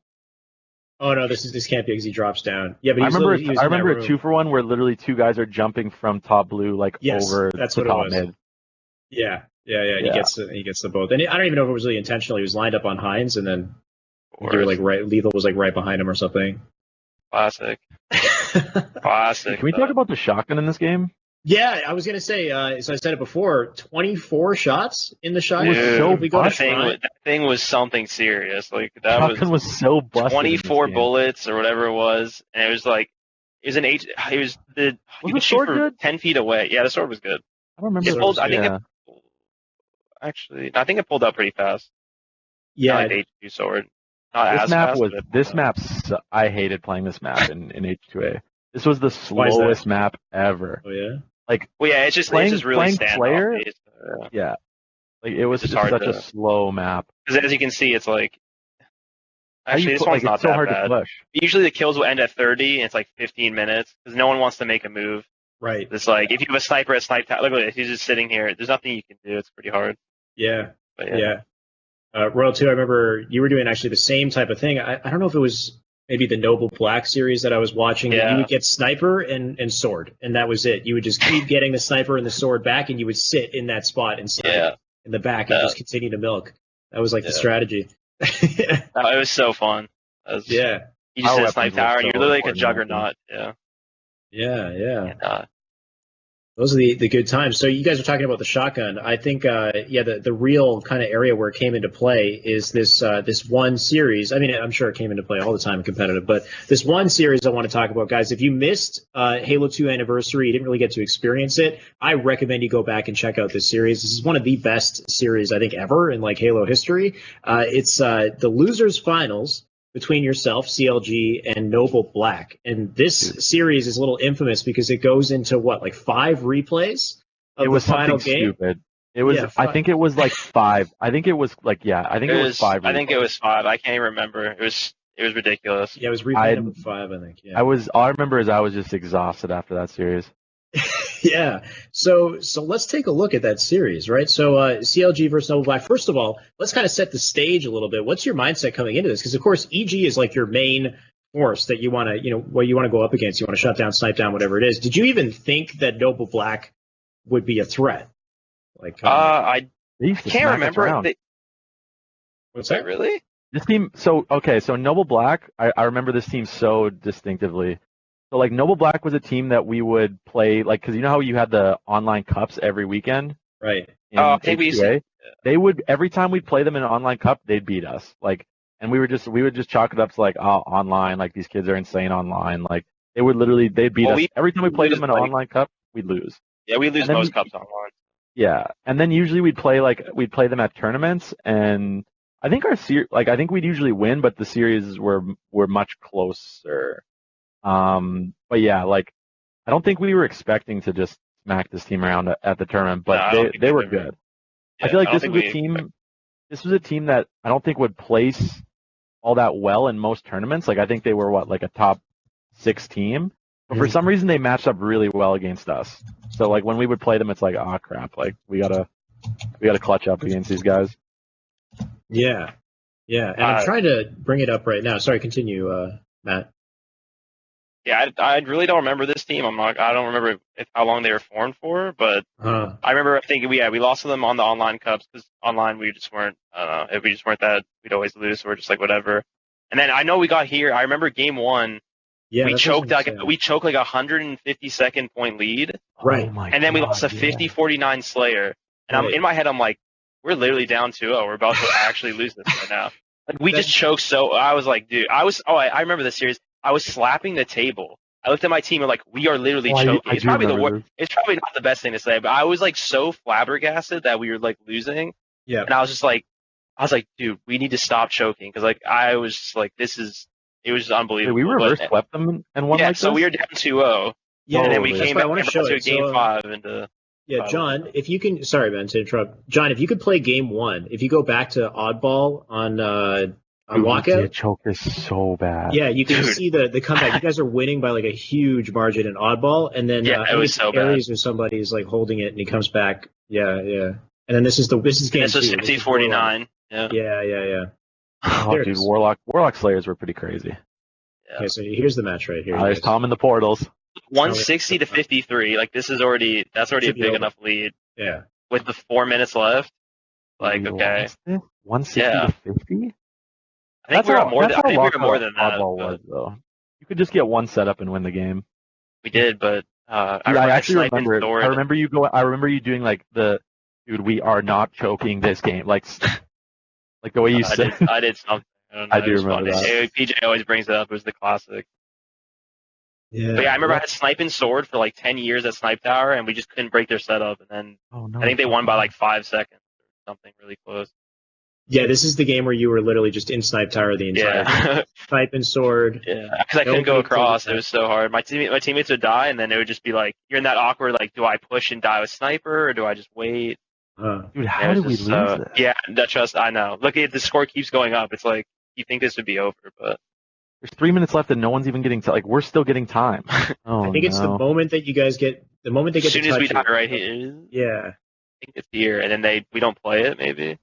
Oh no, this can't be because he drops down. Yeah, but I remember he was I in that remember a room. 2-for-1 where literally two guys are jumping from top blue like Yes, over that's the what it top was. mid. Yeah. He Yeah. gets the both, and I don't even know if it was really intentional. He was lined up on Hines, and then Of you were course. like Lethal was like right behind him or something. Classic. Classic. Can we talk about the shotgun in this game? Yeah, I was gonna say. So I said it before. 24 shots in the shotgun. was so If we go to that thing was something serious. Like that Shotgun was so busted. 24 in this game. bullets or whatever it was, and it was like it was an H. It was the you could shoot sword from good? 10 feet away. Yeah, the sword was good. I don't remember. It pulled, I think yeah. I think it pulled up pretty fast. Yeah, Not like the H2 sword. Not This as map fast, was but it this pulled up. map. I hated playing this map in H2A. This was the Why is that? slowest map ever. Oh yeah. Well, yeah, it's just really playing standoff player? based. Yeah, like it was It's just hard such a to- slow map. Because as you can see, it's like How you actually this put- one's like, not it's so that hard bad. to push. Usually the kills will end at 30, and it's like 15 minutes because no one wants to make a move. Right. It's like if you have a sniper at snipe tower, look at this, he's just sitting here. There's nothing you can do. It's pretty hard. Yeah. But Yeah. Royal2, I remember you were doing actually the same type of thing. I don't know if it was maybe the Noble Black series that I was watching. Yeah. You would get sniper and sword, and that was it. You would just keep getting the sniper and the sword back, and you would sit in that spot and snipe Yeah. in the back and just continue to milk. That was like the Yeah. strategy. It was so fun. Yeah. You just Our hit a snipe weapons were tower, and so you're literally like a important, juggernaut. Yeah. Yeah. And, Those are the good times. So you guys are talking about the shotgun. I think, the real kind of area where it came into play is this one series. I mean, I'm sure it came into play all the time in competitive, but this one series I want to talk about, guys. If you missed Halo 2 Anniversary, you didn't really get to experience it, I recommend you go back and check out this series. This is one of the best series I think ever in like Halo history. It's the losers finals between yourself, CLG, and Noble Black. And this series is a little infamous because it goes into like 5 replays of It was the final something game. stupid. It was. Yeah, I think it was like 5. I think it was like I think it was 5. I think it was 5. I can't even remember. It was ridiculous. Yeah, it was replay number 5, I think. Yeah. All I remember is I was just exhausted after that series. Yeah. So let's take a look at that series, right? So CLG versus Noble Black. First of all, let's kind of set the stage a little bit. What's your mindset coming into this? Because of course, EG is like your main force that you want to, you want to go up against. You want to shut down, snipe down, whatever it is. Did you even think that Noble Black would be a threat? Like, I They used to can't smack us remember. around. what's Wait, that? really? This team. So Noble Black. I remember this team so distinctively. So like Noble Black was a team that we would play like because you know how you had the online cups every weekend. Right. In I think we used to- H2A? They would every time we'd play them in an online cup, they'd beat us. Like, and we would just chalk it up to like, oh, online, like these kids are insane online. Like they'd beat us every time we played them in an online cup, we'd lose. Yeah, we lose And then most cups online. Yeah, and then usually we'd play them at tournaments, and I think I think we'd usually win, but the series were much closer. But yeah, like I don't think we were expecting to just smack this team around at the tournament, No, I but don't think they we were did. good. Yeah, I feel like I this don't was think a we team. This was a team that I don't think would place all that well in most tournaments. Like I think they were like a top 6 team, but for some reason they matched up really well against us. So like when we would play them, it's like, oh crap, like we gotta clutch up against these guys. Yeah. Yeah. And I'm trying to bring it up right now. Sorry, continue, Matt. Yeah, I really don't remember this team. I don't remember how long they were formed for, but I remember I think we lost to them on the online cups because online we just weren't. I don't know, if we just weren't that, we'd always lose. So we're just like whatever. And then I know we got here. I remember game 1. Yeah, we choked like a 150-second point lead. Right. Oh my And then we God, lost a 50-49 Slayer. And Right. in my head, I'm like, we're literally down 2-0. We're about to actually lose this right now. Like, we just choked so. I was like, dude, I remember this series. I was slapping the table. I looked at my team and like, we are literally choking. It's probably it's probably not the best thing to say, but I was like so flabbergasted that we were like losing. Yeah. And I was like, dude, we need to stop choking because like I was just like, it was just unbelievable. Wait, we reverse swept them and won like so this? we were down 2-0. Yeah. And then we That's came why back I want to show to it. game So, 5 into. Yeah, John, if you can, sorry, man, to interrupt. John, if you could play game 1, if you go back to Oddball on Walkout. The choke is so bad. Yeah, you can see the comeback. You guys are winning by like a huge margin in Oddball, and then it was so bad. Aries or somebody is like holding it, and he comes back. Yeah. And then this is game 2. This was 50-49. Yeah. Yeah. Oh, dude, Warlock Slayers were pretty crazy. Yeah. Okay, so here's the match right here. There's Tom in the portals. 160 to 53. Like that's already a Should be big over. enough lead Yeah. with the 4 minutes left. Like, okay. 160 Yeah. to 50? I think we got more than that's how more than that. oddball was, though. You could just get one setup and win the game. We did, but I actually remember. I remember you going. I remember you doing like dude. We are not choking this game. Like the way you said. I did something. I do remember that. PJ always brings it up. It was the classic. Yeah. But yeah, I remember I had Sniping Sword for like 10 years at Snipe Tower, and we just couldn't break their setup. And then I think they won by like 5 seconds or something really close. Yeah, this is the game where you were literally just in Snipe Tower the entire time. Sniping Sword. Yeah, because I couldn't go across. It was so hard. My teammates would die, and then it would just be like, you're in that awkward, like, do I push and die with Sniper, or do I just wait? Dude, how did we lose this? Yeah, I know. Look, the score keeps going up. It's like, you think this would be over, but... There's 3 minutes left, and no one's even getting like, we're still getting time. Oh, I think it's the moment that you guys get, the moment they get as soon to as touch we die it. right here. Yeah. I think it's here, and then we don't play it, maybe?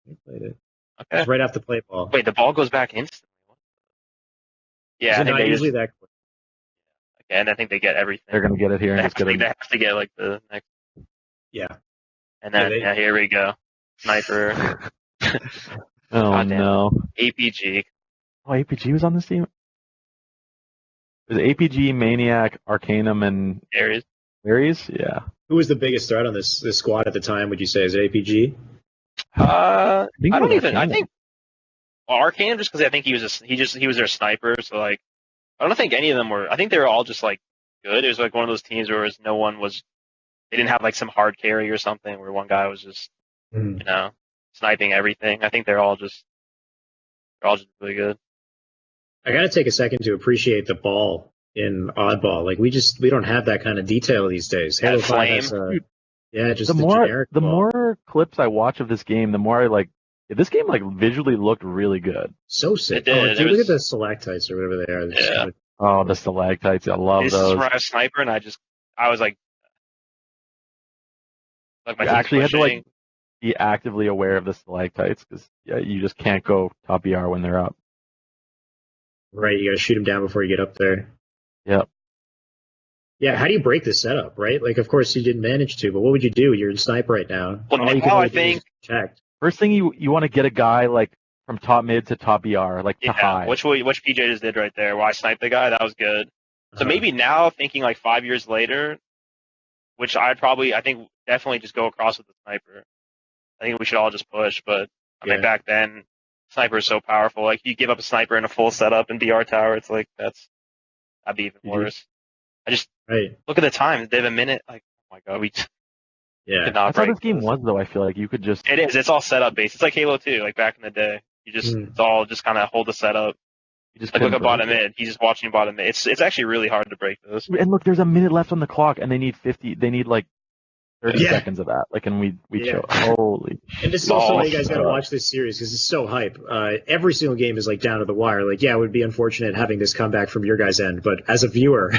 We played it. Okay. It's right off the play ball. Wait, the ball goes back instantly. Yeah, I think not usually that quick. Okay, and I think they get everything. They're gonna get it here and just get it. They have to get like the next. Yeah. And then here we go, Sniper. Oh no. APG. Oh, APG was on this team. It was APG, Maniac, Arcanum, and Ares. Yeah. Who was the biggest threat on this squad at the time? Would you say is it APG? I don't even. Arcanum. I think Arcanum, just because I think he was their sniper. So like, I don't think any of them were. I think they were all just like good. It was like one of those teams where no one was. They didn't have like some hard carry or something where one guy was just sniping everything. I think they're all just really good. I got to take a second to appreciate the ball in Oddball. Like we don't have that kind of detail these days. Halo 5 has just the more clips I watch of this game, the more I like. This game like visually looked really good. So sick. It did. Look at the stalactites or whatever they are. Yeah. Oh, the stalactites! I love those. This is where I was sniper, and I was like my actually had to like be actively aware of the stalactites because you just can't go top ER when they're up. Right, you got to shoot them down before you get up there. Yep. Yeah, how do you break this setup, right? Like, of course you didn't manage to, but what would you do? You're in snipe right now. Well, now I think first thing you want to get a guy like from top mid to top ER, like to high. Which PJ just did right there, where I sniped the guy. That was good. So maybe now, thinking like 5 years later, which I think definitely just go across with the sniper. I think we should all just push, but I mean back then, sniper is so powerful. Like you give up a sniper in a full setup in BR tower, it's like that'd be even worse. I just look at the time. They have a minute. Like, oh my god, we could not That's how break this game was, though. I feel like you could just. It is. It's all setup based. It's like Halo 2, like back in the day. You just it's all just kind of hold the setup. You just like look at bottom mid. He's just watching bottom mid. It's actually really hard to break those. And look, there's a minute left on the clock, and they need 50. They need like 30 seconds of that. Like, and we chose. Holy. And this is also why you guys got to watch this series because it's so hype. Every single game is like down to the wire. Like, yeah, it would be unfortunate having this comeback from your guys' end, but as a viewer,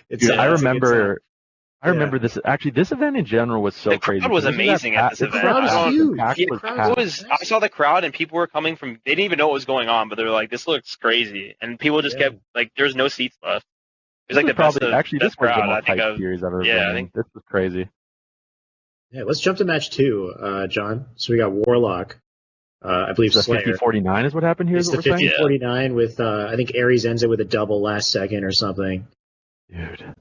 it's. Dude, I remember this. Actually, this event in general was so crazy. The crowd was amazing at this event. The crowd is huge. I saw the crowd and people were coming from. They didn't even know what was going on, but they were like, "This looks crazy," and people just kept like, "There's no seats left." It was like the best crowd I think of. Series ever. Yeah, I think this was crazy. Yeah, let's jump to match 2, John. So we got Warlock. I believe the Slayer. 50-49 is what happened here. It's the 50-49 with I think Ares ends it with a double last second or something. Dude.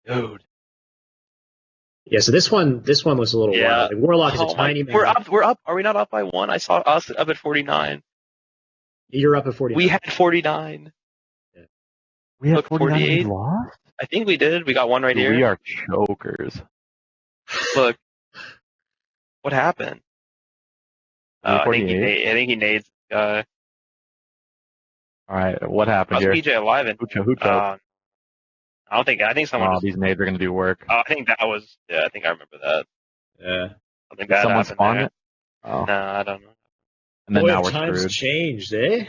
Dude. Yeah, so this one was a little wild. Like, Warlock is a tiny man. We're up. Are we not up by 1? I saw us up at 49. You're up at 49. We had 49. Yeah. We had 48. Lost? I think we did. We got one right here. We are chokers. Look. What happened? I think he nades the guy. All right, what happened here? PJ alive and who choked? I think someone. These nades are going to do work. I think that was. Yeah, I think I remember that. Yeah. I think that someone spawned there. it. Oh. No, I don't know. And then now we're times screwed. Changed, eh?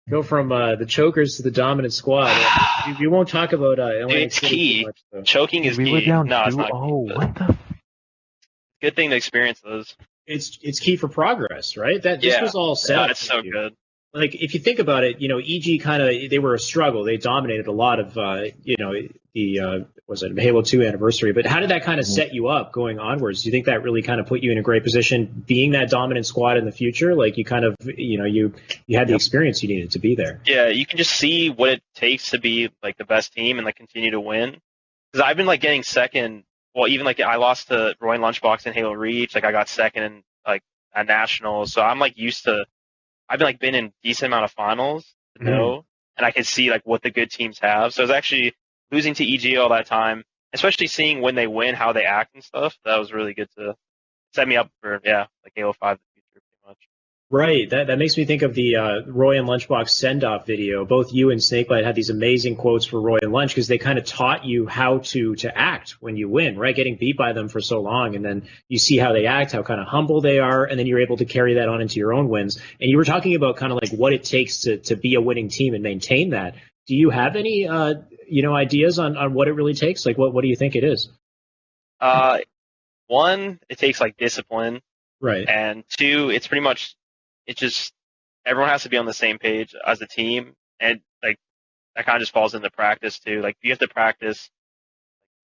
Go from the chokers to the dominant squad. We won't talk about it's key. Much, Choking is key. Were down no, it's not. Oh, key, what the? Good thing to experience those. It's key for progress, right? This was all set up. It's so good. like if you think about it, EG they were a struggle. They dominated a lot of was it Halo 2 anniversary, but how did that kind of set you up going onwards? Do you think that really kind of put you in a great position being that dominant squad in the future? Like you kind of you had the experience you needed to be there. Yeah, you can just see what it takes to be like the best team and like continue to win. Because I've been like getting second. Well, even like I lost to Roy and Lunchbox in Halo Reach. Like I got second in like at Nationals. So I'm like used to. I've been in decent amount of finals, and I can see like what the good teams have. So it's actually losing to EG all that time, especially seeing when they win, how they act and stuff. That was really good to set me up for like Halo 5 in the future, pretty much. Right. That makes me think of the Roy and Lunchbox send-off video. Both you and Snakebite had these amazing quotes for Roy and Lunch because they kind of taught you how to act when you win, right? Getting beat by them for so long, and then you see how they act, how kind of humble they are, and then you're able to carry that on into your own wins. And you were talking about kind of like what it takes to be a winning team and maintain that. Do you have any ideas on what it really takes? Like what do you think it is? One, it takes like discipline. Right. And two, it's pretty much it just everyone has to be on the same page as a team, and like that kind of just falls into practice too. Like you have to practice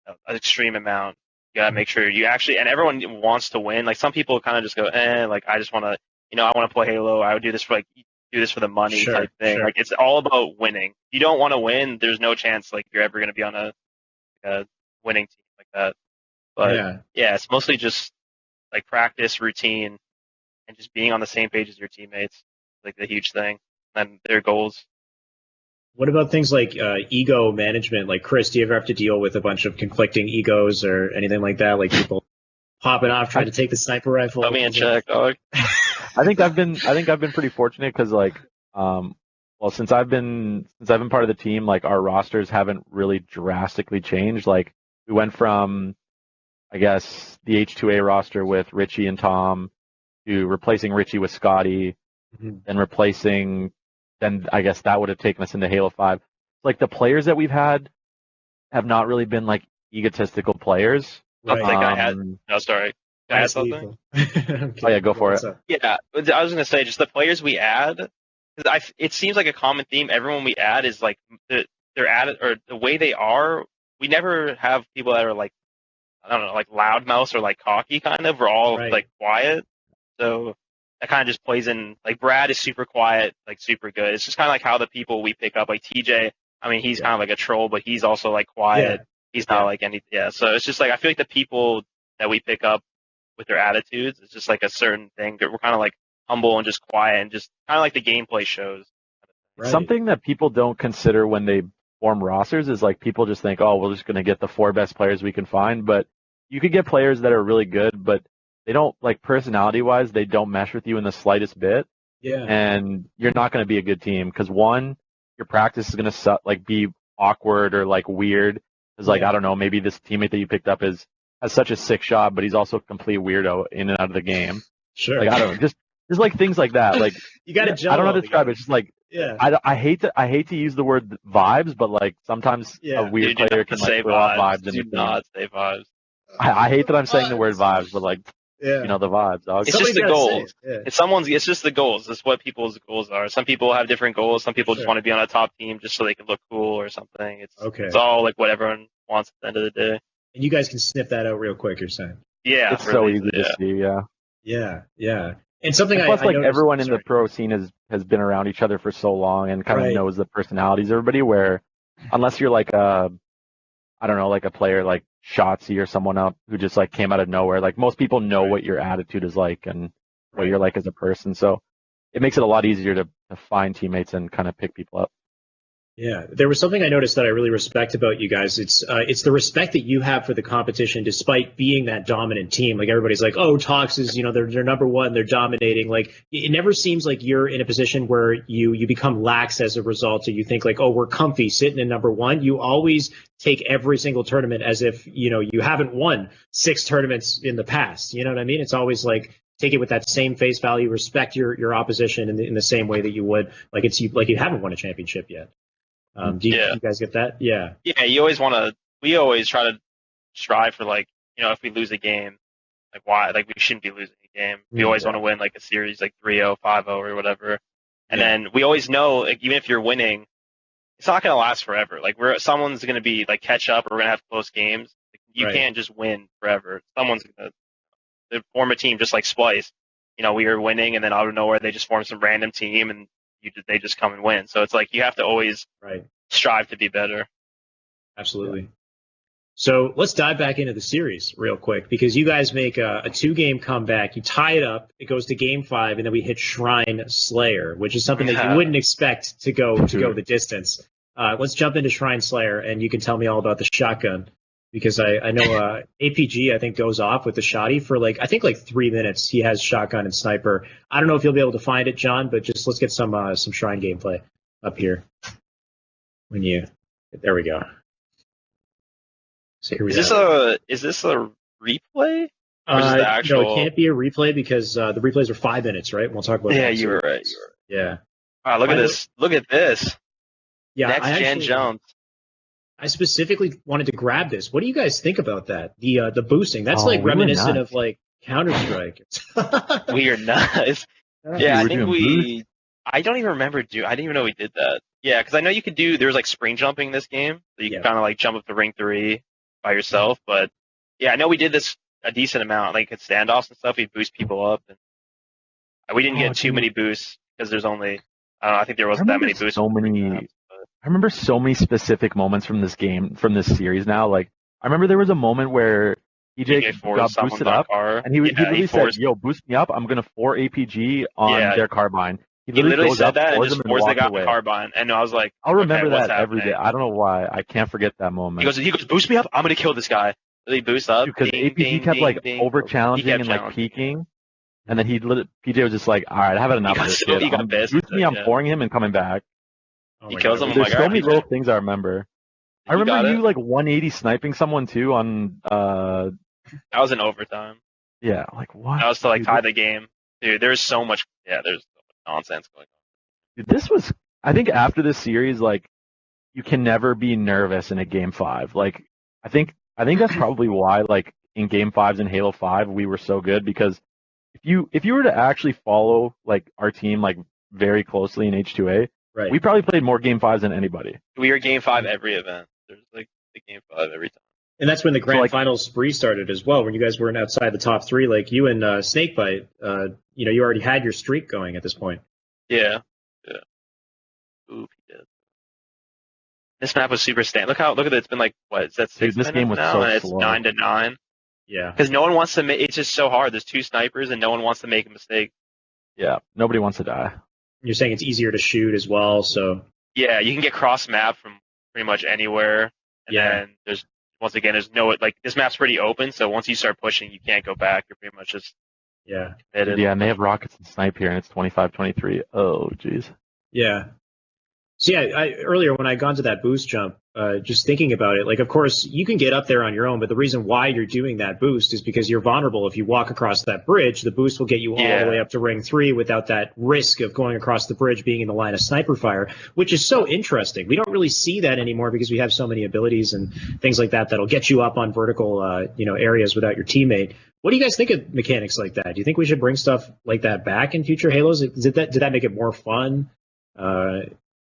an extreme amount. You gotta make sure you actually, and everyone wants to win. Like some people kind of just go, like I just want to, I want to play Halo. I would do this for the money type thing. Sure. Like it's all about winning. If you don't want to win, there's no chance like you're ever gonna be on a winning team like that. But yeah, it's mostly just like practice, routine, and just being on the same page as your teammates, like the huge thing, and their goals. What about things like ego management? Like Chris, do you ever have to deal with a bunch of conflicting egos or anything like that? Like people popping off trying to take the sniper rifle? Put me in check, dog. I think I've been pretty fortunate because like since I've been part of the team, like our rosters haven't really drastically changed. Like we went from I guess the H2A roster with Richie and Tom to replacing Richie with Scotty, then I guess that would have taken us into Halo 5. Like the players that we've had have not really been like egotistical players. Right. I had something. Okay. Oh yeah, go for it. Yeah, I was gonna say just the players we add. It seems like a common theme. Everyone we add is like they're added or the way they are. We never have people that are like I don't know, like loudmouth or like cocky kind of. We're all like quiet. So that kind of just plays in. Like Brad is super quiet, like super good. It's just kind of like how the people we pick up, like TJ. I mean, he's kind of like a troll, but he's also like quiet. He's not like any. Yeah. So it's just like I feel like the people that we pick up with their attitudes, it's just like a certain thing. We're kind of like humble and just quiet and just kind of like the gameplay shows. Right. Something that people don't consider when they form rosters is like people just think, oh, we're just going to get the 4 best players we can find. But you could get players that are really good, but they don't like personality wise, they don't mesh with you in the slightest bit. Yeah. And you're not going to be a good team because one, your practice is going to like be awkward or like weird. Because like, I don't know, maybe this teammate that you picked up has such a sick shot, but he's also a complete weirdo in and out of the game. Sure. Like, I don't know, just like things like that. Like you got to I don't know how to describe it. It's just like, I hate to use the word vibes, but like sometimes a weird player can like throw off vibes. Do not say vibes. I hate that I'm saying the word vibes, but like, the vibes, dog. It's just the goals. It's just the goals. It's what people's goals are. Some people have different goals. Some people just want to be on a top team just so they can look cool or something. It's all like what everyone wants at the end of the day. And you guys can sniff that out real quick, you're saying? Yeah. It's so easy to see, Yeah. And something plus, like everyone in the pro scene has been around each other for so long and kind of knows the personalities of everybody. Where unless you're like a player like Shotzi or someone up who just like came out of nowhere, like most people know what your attitude is like and what you're like as a person. So it makes it a lot easier to find teammates and kind of pick people up. Yeah, there was something I noticed that I really respect about you guys. It's the respect that you have for the competition, despite being that dominant team. Like everybody's like, oh, Tox is, they're number one, they're dominating. Like it never seems like you're in a position where you become lax as a result, or you think like, oh, we're comfy sitting in number one. You always take every single tournament as if you haven't won 6 tournaments in the past. You know what I mean? It's always like take it with that same face value, respect your opposition in the same way that you would like you haven't won a championship yet. Do you guys get that? Yeah. Yeah, we always try to strive for like, if we lose a game, like why, like we shouldn't be losing a game. We always want to win like a series like 3-0, 5-0 or whatever. And then we always know, like, even if you're winning, it's not going to last forever. Like, someone's going to be like catch up, or we're going to have close games. Like, you can't just win forever. Someone's going to form a team just like Splice. You know, we were winning, and then out of nowhere they just form some random team, and they just come and win. So it's like you have to always strive to be better. Absolutely. So let's dive back into the series real quick, because you guys make a 2-game comeback. You tie it up. It goes to Game 5, and then we hit Shrine Slayer, which is something that you wouldn't expect to go the distance. Let's jump into Shrine Slayer, and you can tell me all about the shotgun, because I know APG, I think, goes off with the shotty for I think 3 minutes. He has shotgun and sniper. I don't know if you'll be able to find it, John, but just let's get some Shrine gameplay up here. There we go. So here we go. Is this a replay? Or is it the actual... No, it can't be a replay, because the replays are 5 minutes, right? We'll talk about that. Yeah, you were right. Yeah. Wow, look at this. Look at this. Yeah, Next gen jumps. I specifically wanted to grab this. What do you guys think about that? The boosting. That's reminiscent of Counter-Strike. We are nuts. Yeah, I think I don't even remember. I didn't even know we did that. Yeah, because I know you could do. There's spring jumping in this game, so you can kind of jump up to ring 3 by yourself. But yeah, I know we did this a decent amount. Like at standoffs and stuff, we'd boost people up, and we didn't get too many boosts because there's only. I think there wasn't that many boosts. I remember so many specific moments from this game, from this series. Now, I remember there was a moment where EJ got boosted up, and he literally said, "Yo, boost me up. I'm gonna 4 APG on their carbine." He literally said that and just forced the guy the carbine. And I was like, I'll remember that every day. I don't know why. I can't forget that moment. He goes, boost me up. I'm going to kill this guy. So he boosts up. Because APG kept over-challenging and peeking. And then PJ was just like, all right, I have enough of this shit. He got pissed. Boost me, I'm pouring him and coming back. He kills him. There's so many little things I remember. I remember you 180 sniping someone too on... That was in overtime. Yeah, what? That was to tie the game. Dude, there's so much... Yeah, there's nonsense going on. Dude, this was, I think after this series, you can never be nervous in a Game 5. I think that's probably why, in Game 5s in Halo 5, we were so good, because if you were to actually follow, our team, very closely in H2A, we probably played more Game 5s than anybody. We were Game 5 every event. There's, the Game 5 every time. And that's when the grand finals spree started as well, when you guys weren't outside the top 3, you and Snakebite, you already had your streak going at this point. Yeah. Ooh, he did. This map was super stand. Look at it. It's been what? Is that 6 this game was now? So and it's slow. 9-9. Yeah. Because no one wants to make. It's just so hard. There's 2 snipers, and no one wants to make a mistake. Yeah. Nobody wants to die. You're saying it's easier to shoot as well, so. Yeah, you can get cross map from pretty much anywhere. And then once again, there's no, this map's pretty open, so once you start pushing, you can't go back. You're pretty much just committed. Yeah, and they have rockets and snipe here, and it's 25-23. Oh, jeez. Yeah. So earlier when I gone to that boost jump, just thinking about it, of course you can get up there on your own, but the reason why you're doing that boost is because you're vulnerable. If you walk across that bridge, the boost will get you all the way up to ring 3 without that risk of going across the bridge, being in the line of sniper fire, which is so interesting. We don't really see that anymore because we have so many abilities and things like that that'll get you up on vertical, areas without your teammate. What do you guys think of mechanics like that? Do you think we should bring stuff like that back in future Halos? Did that make it more fun?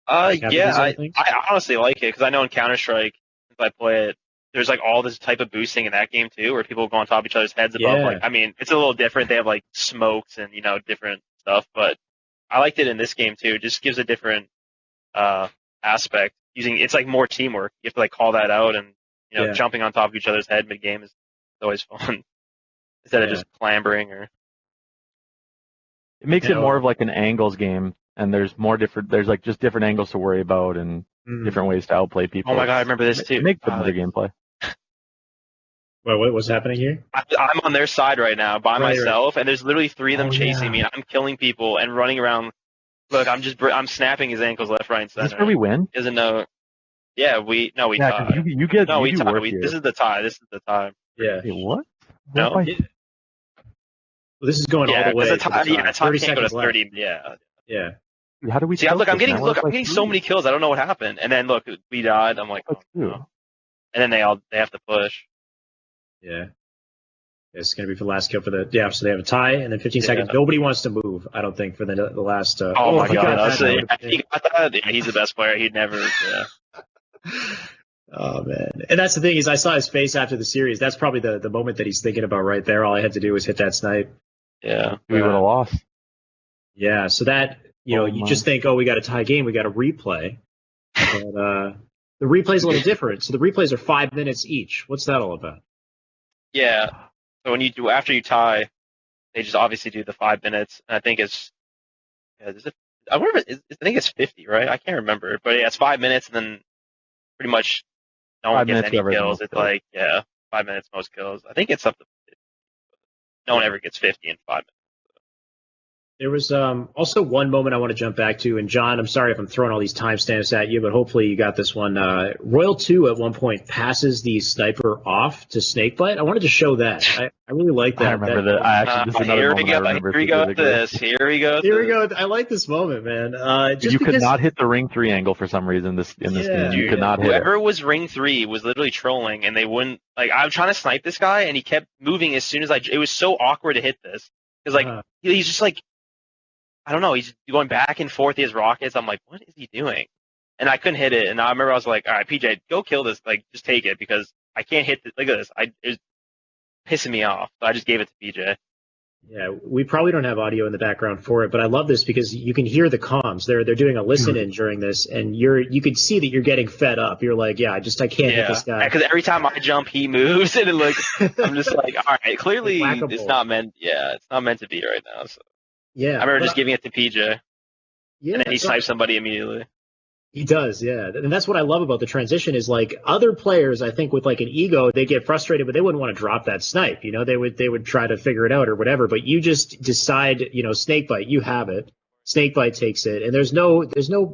I honestly like it, because I know in Counter-Strike, since I play it, there's all this type of boosting in that game too, where people go on top of each other's heads above. It's a little different. They have smokes and different stuff, but I liked it in this game too. It just gives a different aspect. It's more teamwork. You have to call that out, and jumping on top of each other's head mid game is always fun instead of just clambering or. It makes it more of an angles game. And there's just different angles to worry about and different ways to outplay people. Oh my god, I remember this too. It makes better gameplay. Well, what's happening here? I'm on their side right now by myself, and there's literally 3 of them chasing me, and I'm killing people and running around. Look, I'm snapping his ankles left, right, and center. Is this where we win? Isn't no? Yeah, we tie. We tie. This is the tie. Yeah. Wait, what? No. Well, this is going all the way. A tie can't go to 30. Left. Yeah. How do we? See, I'm getting so many kills. I don't know what happened. And then look, we died. I'm like, oh, no. And then they have to push. Yeah. It's going to be for the last kill for the so they have a tie and then 15 seconds. Nobody wants to move, I don't think, for the last. Oh my god! He got that. Yeah, he's the best player. He'd never. Yeah. Oh man, and that's the thing is I saw his face after the series. That's probably the moment that he's thinking about right there. All I had to do was hit that snipe. Yeah, we would have lost. Yeah, so that you just think, we got a tie game, we got a replay. But the replay's a little different. So the replays are 5 minutes each. What's that all about? Yeah. So when you do after you tie, they just obviously do the 5 minutes. And I think it's I think it's 50, right? I can't remember, but yeah, it's 5 minutes, and then pretty much no one gets any kills. It's 5 minutes most kills. I think it's up to 50. No one ever gets 50 in 5 minutes. There was also one moment I want to jump back to, and John, I'm sorry if I'm throwing all these timestamps at you, but hopefully you got this one. Royal2 at one point passes the sniper off to Snakebite. I wanted to show that. I really like that. I remember that. This is another moment I remember. Here we go with this. Here we go. I like this moment, man. You could not hit the ring 3 angle for some reason in this game. You could not hit it. Whoever was ring 3 was literally trolling, and they wouldn't. Like, I was trying to snipe this guy, and he kept moving as soon as it was so awkward to hit this. Because, he's just like, I don't know, he's going back and forth, he has rockets. I'm like, what is he doing? And I couldn't hit it. And I remember I was like, all right, PJ, go kill this. Like, just take it, because I can't hit this. Look at this. It was pissing me off. So I just gave it to PJ. Yeah, we probably don't have audio in the background for it, but I love this because you can hear the comms. They're doing a listen in during this, and you can see that you're getting fed up. You're like, I can't hit this guy. Because every time I jump, he moves, and I'm just like, all right, clearly it's not meant. Yeah, it's not meant to be right now. So. Yeah, I remember just giving it to PJ. Yeah, and then he snipes somebody immediately. He does, yeah. And that's what I love about the transition is, like, other players, I think, with like an ego, they get frustrated, but they wouldn't want to drop that snipe. They would try to figure it out or whatever. But you just decide, Snakebite, you have it. Snakebite takes it, and there's no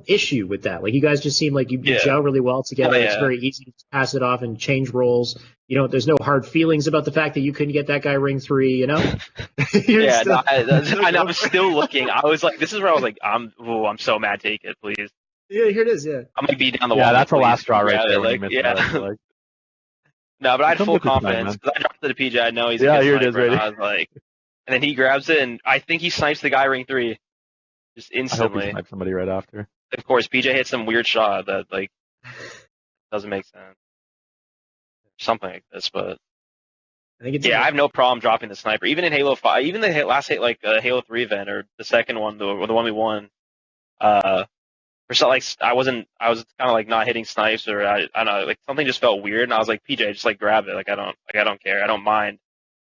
issue with that. Like, you guys just seem like you gel really well together. It's very easy to pass it off and change roles. There's no hard feelings about the fact that you couldn't get that guy ring 3. I know. I'm still looking. I was like, this is where I was like, I'm so mad. Take it, please. Yeah, here it is. Yeah, I'm gonna be down the wall. Yeah, that's the last straw right there. No, but I had full confidence because I dropped it to PJ. I know he's a good here sniper, it is, right? I was like, and then he grabs it, and I think he snipes the guy ring 3, just instantly. I hope he snipes somebody right after. Of course, PJ hits some weird shot that doesn't make sense. Something like this, but I think I have no problem dropping the sniper. Even in Halo 5, even the last Halo 3 event, or the second one, the one we won. For something I was kind of not hitting snipes, or I don't know, something just felt weird, and I was like, PJ, just grab it. I don't care. I don't mind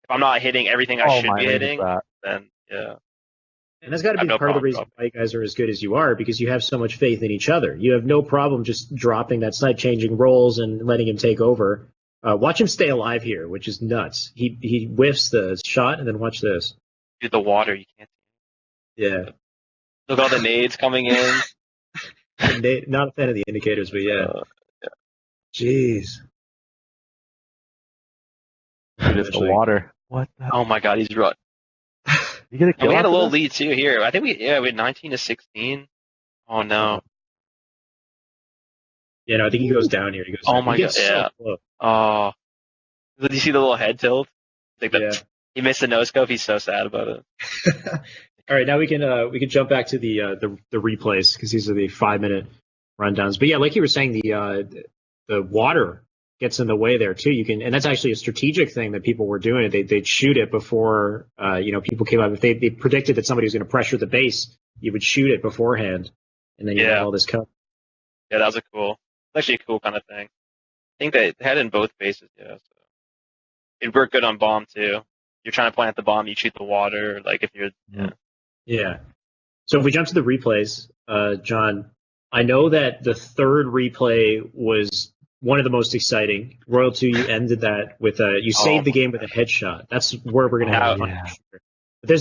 if I'm not hitting everything I should be hitting. Then yeah. And that's got to be part of the reason why you guys are as good as you are, because you have so much faith in each other. You have no problem just dropping that snipe, changing roles, and letting him take over. Watch him stay alive here, which is nuts. He whiffs the shot, and then watch this. Dude, the water, you can't. Yeah. Look, all the nades coming in. Not a fan of the indicators, but yeah. Jeez. It's the water. What? Oh my God, he's run. You get a kill. We had a little lead too here. I think we had 19-16. Oh no. Yeah, no, I think he goes down here. He goes. Oh my God. Yeah. Oh. Did you see the little head tilt? He missed the no scope. He's so sad about it. All right, now we can jump back to the replays, because these are the 5-minute rundowns. But yeah, like you were saying, the water gets in the way there too. And that's actually a strategic thing that people were doing. They'd shoot it before people came up. If they predicted that somebody was going to pressure the base, you would shoot it beforehand, and then you have all this cover. Yeah, that was it's actually a cool kind of thing. I think they had it in both bases. Yeah, so it worked good on bomb too. You're trying to plant the bomb, you shoot the water. Like if you're Yeah. So if we jump to the replays, John, I know that the third replay was one of the most exciting. Royal2, you ended that with you saved the game with a headshot. That's where we're going to have fun.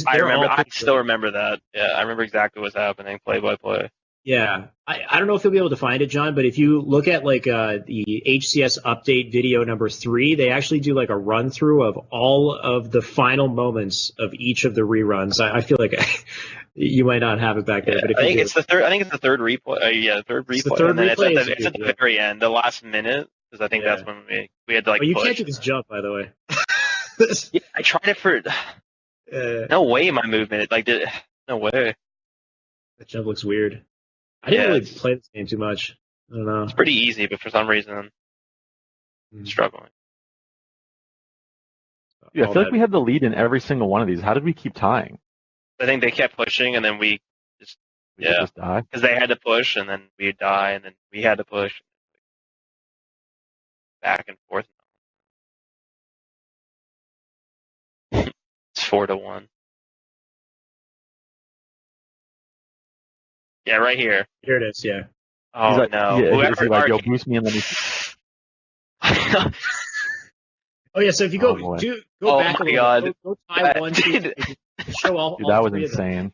I still remember that. Yeah, I remember exactly what's happening, play by play. Yeah. I don't know if you'll be able to find it, John, but if you look at the HCS update video number 3, they actually do a run through of all of the final moments of each of the reruns. I feel like you might not have it back there, but if I think it's the third replay. The third replay. The third replay it's at the very end, the last minute, because I think that's when we had to you can't do this jump, by the way. Yeah, I tried it for. No way, my movement. No way. That jump looks weird. I didn't really It's play this game too much. I don't know. pretty easy, but for some reason, I'm struggling. Dude, I All feel like that- we had the lead in every single one of these. How did we keep tying? I think they kept pushing, and then we just We could Yeah. just die. because they had to push, and then we'd die, and then we had to push. Back and forth. It's 4-1. Yeah, right here. Here it is. Yeah. Oh He's like, no! yeah, Whoever he's like, yo, Arcane- boost me and let me. Oh yeah. So if you Oh, go boy. go Oh back a my little God. bit, go tie That- 1, 2, 3, show all. Dude, all that was three of them. insane.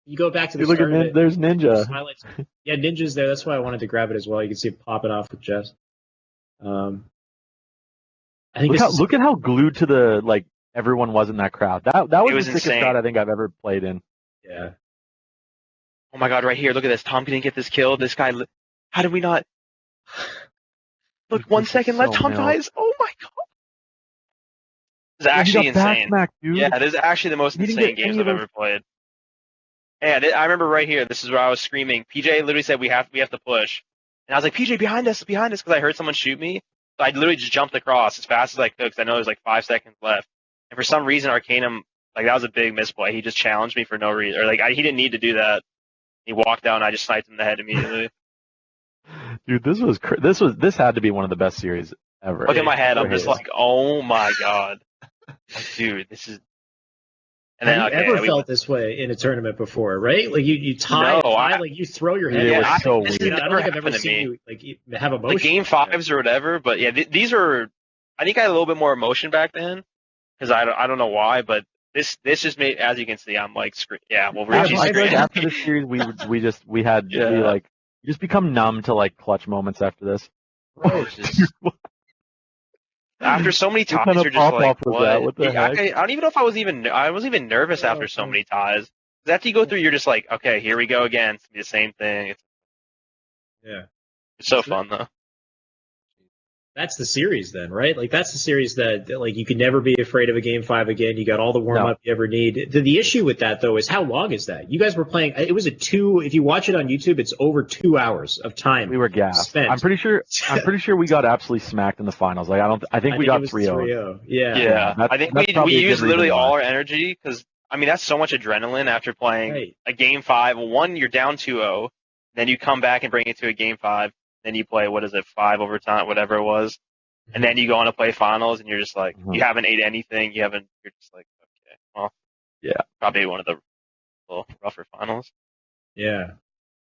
You go back to the Dude, look start at of it. there's Just Ninja. highlights. Yeah, Ninja's there. That's why I wanted to grab it as well. You can see it popping off with Jess. I think Look at how glued to the like everyone was in that crowd. That was It was the sickest insane. crowd I think I've ever played in. Yeah. Oh my God! Right here. Look at this. Tom didn't get this kill. This guy. How did we not? Look, This 1 is second left. so Tom nailed. dies. Oh my God! It's He actually got back insane. smacked, dude. Yeah, this is actually the most He didn't insane get any games of I've those- ever played. And I remember right here. This is where I was screaming. PJ literally said we have to push, and I was like, PJ, behind us, because I heard someone shoot me. So I literally just jumped across as fast as I could because I know there's like 5 seconds left. And for some reason, Arcanum, like that was a big misplay. He just challenged me for no reason, or he didn't need to do that. He walked down, and I just sniped him in the head immediately. Dude, this had to be one of the best series ever. Look at my head. I'm Ever just hit. like, oh my God, like, dude, this is. And Have then you ever felt this way in a tournament before, right? Like you tie, No, like you throw your head. It was back. so this weird. has I don't never think I've ever happened to seen me. you have emotion. Like game fives or whatever, but yeah, these are. I think I had a little bit more emotion back then because I don't know why, but this just made, as you can see, I'm like, yeah, well, I Richie's feel like screaming. after this series, we Yeah. just become numb to like clutch moments after this. Right. It's just- After so many What ties, kind of you're just like, pop-off was that? What the I heck? don't even know if I was even nervous after so many ties. 'Cause after you go through, you're just like, okay, here we go again. It's gonna be the same thing. Yeah. It's so fun though. That's the series then, right? Like that's the series that like you can never be afraid of a game 5 again. You got all the warm up you ever need. The issue with that though is how long is that? You guys were playing. It was if you watch it on YouTube, it's over 2 hours of time. We were gassed. spent. I'm pretty sure we got absolutely smacked in the finals. Like I think we it got was 3-0. 3-0. Yeah. Yeah, that's- I think that's we probably a good used literally reason all why. our energy because I mean that's so much adrenaline after playing Right. a game 5. One, you're down 2-0, then you come back and bring it to a game 5, then you play 5 overtime, whatever it was, and then you go on to play finals, and you're just like Mhm. you haven't ate anything, you're just like okay, well, Yeah. probably one of the little rougher finals. Yeah.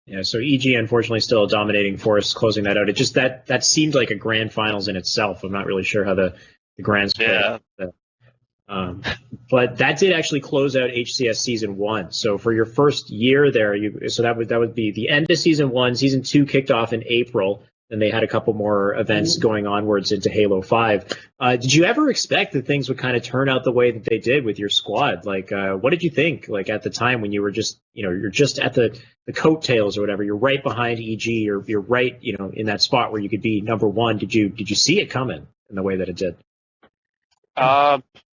Yeah. So EG unfortunately still a dominating force, closing that out. It just that seemed like a grand finals in itself. I'm not really sure how the grands play. Yeah. But that did actually close out HCS season 1. So for your first year there, that would be the end of season 1. Season 2 kicked off in April. Then they had a couple more events going onwards into Halo 5. Did you ever expect that things would kind of turn out the way that they did with your squad? Like, what did you think? Like at the time when you were just, you're just at the coattails or whatever. You're right behind EG. You're right, in that spot where you could be number 1. Did you see it coming in the way that it did?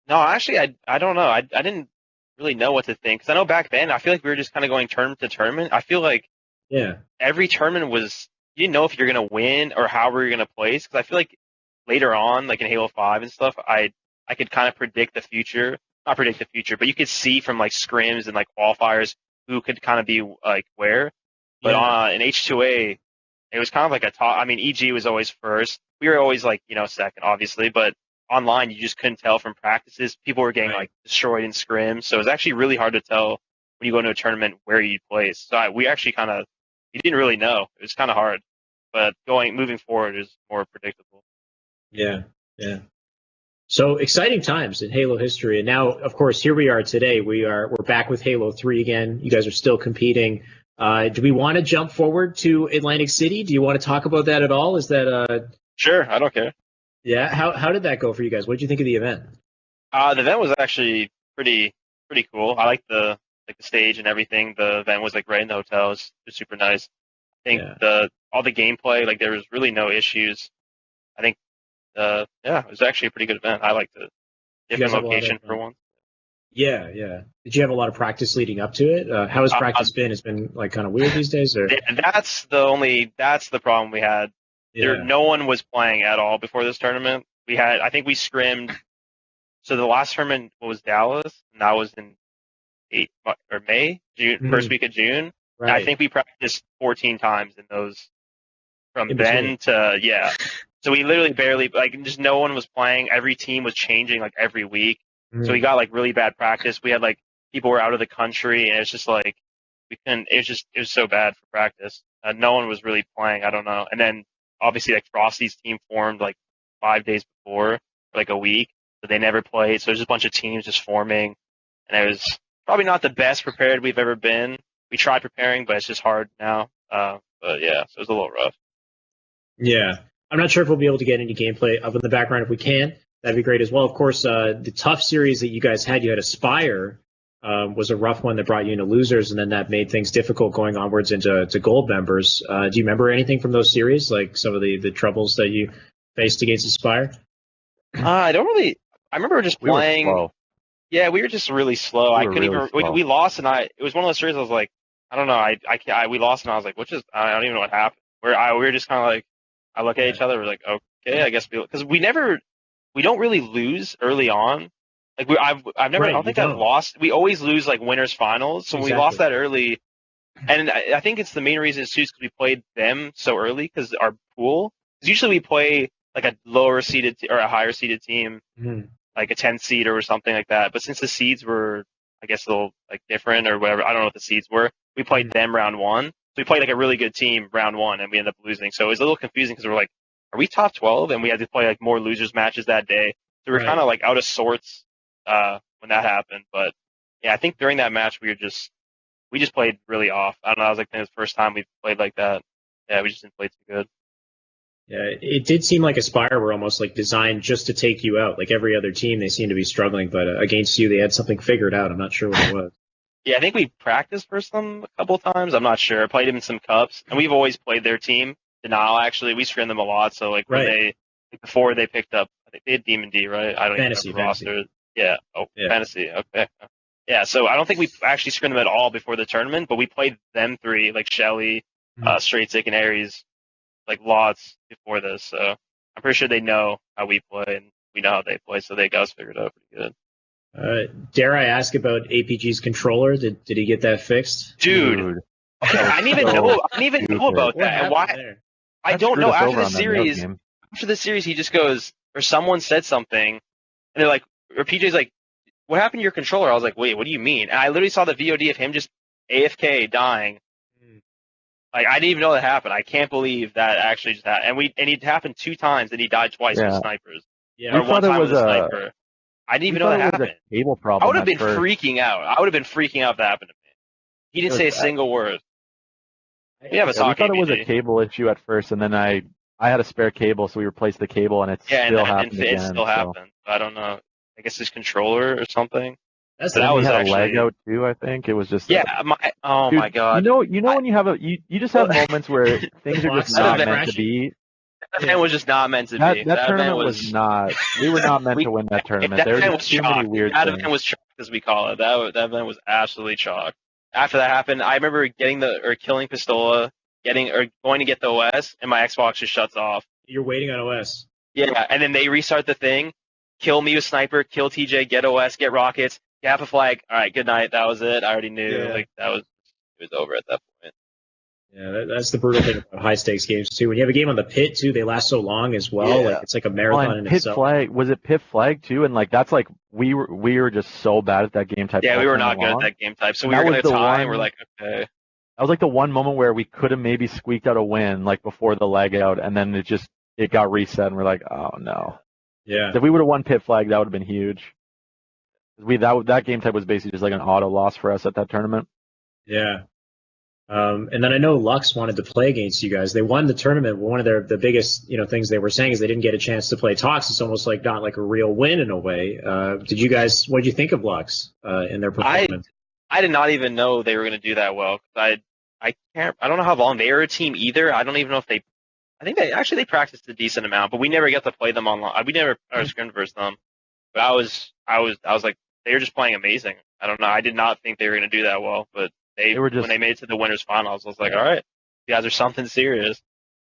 No, actually, I don't know. I didn't really know what to think because I know back then I feel like we were just kind of going tournament to tournament. I feel like every tournament was you didn't know if you're gonna win or how we were gonna place because I feel like later on, like in Halo 5 and stuff, I could kind of predict the future. Not predict the future, but you could see from like scrims and like qualifiers who could kind of be like where. But in H2A, it was kind of like a top. I mean, EG was always first. We were always like second, obviously, but online you just couldn't tell from practices. People were getting like destroyed in scrims, so it was actually really hard to tell when you go into a tournament where you place. So we actually you didn't really know. It was kind of hard, but moving forward is more predictable. Yeah. So exciting times in Halo history, and now, of course, here we are today. We're back with Halo 3 again. You guys are still competing. Do we want to jump forward to Atlantic City? Do you want to talk about that at all? Is that Sure, I don't care. Yeah. How did that go for you guys? What did you think of the event? The event was actually pretty cool. I liked the stage and everything. The event was like right in the hotel. It was super nice. I think all the gameplay, like there was really no issues. I think it was actually a pretty good event. I liked it. different have a lot location of, for one. Yeah, yeah. Did you have a lot of practice leading up to it? How has practice been? It's been like kind of weird these days, or That's the problem we had. yeah. No one was playing at all before this tournament. I think we scrimmed. So the last tournament was Dallas, and that was in June, first week of June. Right. And I think we practiced 14 times in those from In then to yeah. So we literally barely just no one was playing. Every team was changing like every week. So we got like really bad practice. We had like people were out of the country, and it's just like we couldn't. It was so bad for practice. No one was really playing. I don't know. And then obviously like Frosty's team formed like 5 days before, for, like a week, but they never played. So there's just a bunch of teams just forming, and it was probably not the best prepared we've ever been. We tried preparing, but it's just hard now. But yeah, so it was a little rough. Yeah. I'm not sure if we'll be able to get any gameplay up in the background. If we can, that'd be great as well. Of course, the tough series that you guys had, you had Aspire, was a rough one that brought you into losers, and then that made things difficult going onwards into gold members. Do you remember anything from those series, like some of the troubles that you faced against Aspire? I don't really. I remember just playing. We were slow. Yeah, we were just really slow. I couldn't really even. slow. We lost, and it was one of those series. I was like, I don't know. We lost, and I was like, I don't even know what happened. We were just kind of like, I look at each other, we're like, okay, I guess because we don't really lose early on. Like I don't think I've lost. We always lose like winners finals. So when we lost that early, and I think it's the main reason is because we played them so early because our pool. Because usually we play like a lower seeded or a higher seeded team, like a 10 seed or something like that. But since the seeds were, I guess, a little like different or whatever, I don't know what the seeds were. We played them round one. So we played like a really good team round one, and we ended up losing. So it was a little confusing because we're like, are we top 12? And we had to play like more losers matches that day. So we were kind of like out of sorts when that happened. But yeah, I think during that match we just played really off. I don't know. I was like, the first time we played like that. Yeah, we just didn't play too good. Yeah, it did seem like Aspire were almost like designed just to take you out. Like every other team, they seem to be struggling, but against you, they had something figured out. I'm not sure what it was. Yeah, I think we practiced for them a couple times. I'm not sure. I played them in some cups, and we've always played their team. Denial, actually, we scrimmed them a lot. So like before they picked up, I think they had Demon D, right? I don't even remember the roster. Yeah. Oh, yeah. Fantasy. Okay. Yeah. So I don't think we actually scrimmed them at all before the tournament, but we played them three, like Shelly, Straight Sick, and Aries, like lots before this. So I'm pretty sure they know how we play, and we know how they play, so they got us figured out pretty good. Dare I ask about APG's controller? Did he get that fixed? Dude. Okay, I didn't even know about that. Why? There? I don't know. After the series, he just goes, or someone said something, and they're like, or PJ's like, what happened to your controller? I was like, wait, what do you mean? And I literally saw the VOD of him just AFK dying. Like, I didn't even know that happened. I can't believe that actually just happened. And it happened 2 times, and he died twice with snipers. Yeah, or one time with a sniper. I didn't even know that happened. A cable problem. I would have been freaking out. I would have been freaking out if that happened to me. He didn't say a single word. We have a talk. We thought it was a cable issue at first, and then I had a spare cable, so we replaced the cable, and it still happened again. It still happened. I don't know. I guess his controller or something. That was had a lag out too. I think it was just. Yeah. My God. You know when you have you just have moments where things are just not meant to be. That event was just not meant to be. That tournament was not. We were not meant to win that tournament. There was too many weird things. That event was chalk, as we call it. That event was absolutely chalk. After that happened, I remember killing Pistola, going to get the OS, and my Xbox just shuts off. You're waiting on OS. Yeah, and then they restart the thing, kill me with sniper, kill TJ, get OS, get rockets, gap a flag. All right, good night. That was it. I already knew. Yeah. It was over at that point. Yeah, that's the brutal thing about high stakes games too. When you have a game on the pit too, they last so long as well. Yeah. Like it's like a marathon in itself. Flag, was it pit flag too? And like that's like we were just so bad at that game type. Yeah, we were not good at that game type. So we were gonna tie, and we're like, okay. That was like the one moment where we could have maybe squeaked out a win, like before the leg out, and then it got reset, and we're like, oh no. Yeah. If we would have won pit flag, that would have been huge. That game type was basically just like an auto loss for us at that tournament. Yeah. And then I know Lux wanted to play against you guys. They won the tournament. One of the biggest things they were saying is they didn't get a chance to play Tox. It's almost like not like a real win in a way. What did you think of Lux in their performance? I did not even know they were going to do that well. I don't know how long they were a team either. I don't even know if I think they practiced a decent amount, but we never got to play them online. We never scrimmed versus them. But I was like, they were just playing amazing. I don't know. I did not think they were going to do that well, but they were just, when they made it to the winners finals, I was like, all right, you guys are something serious.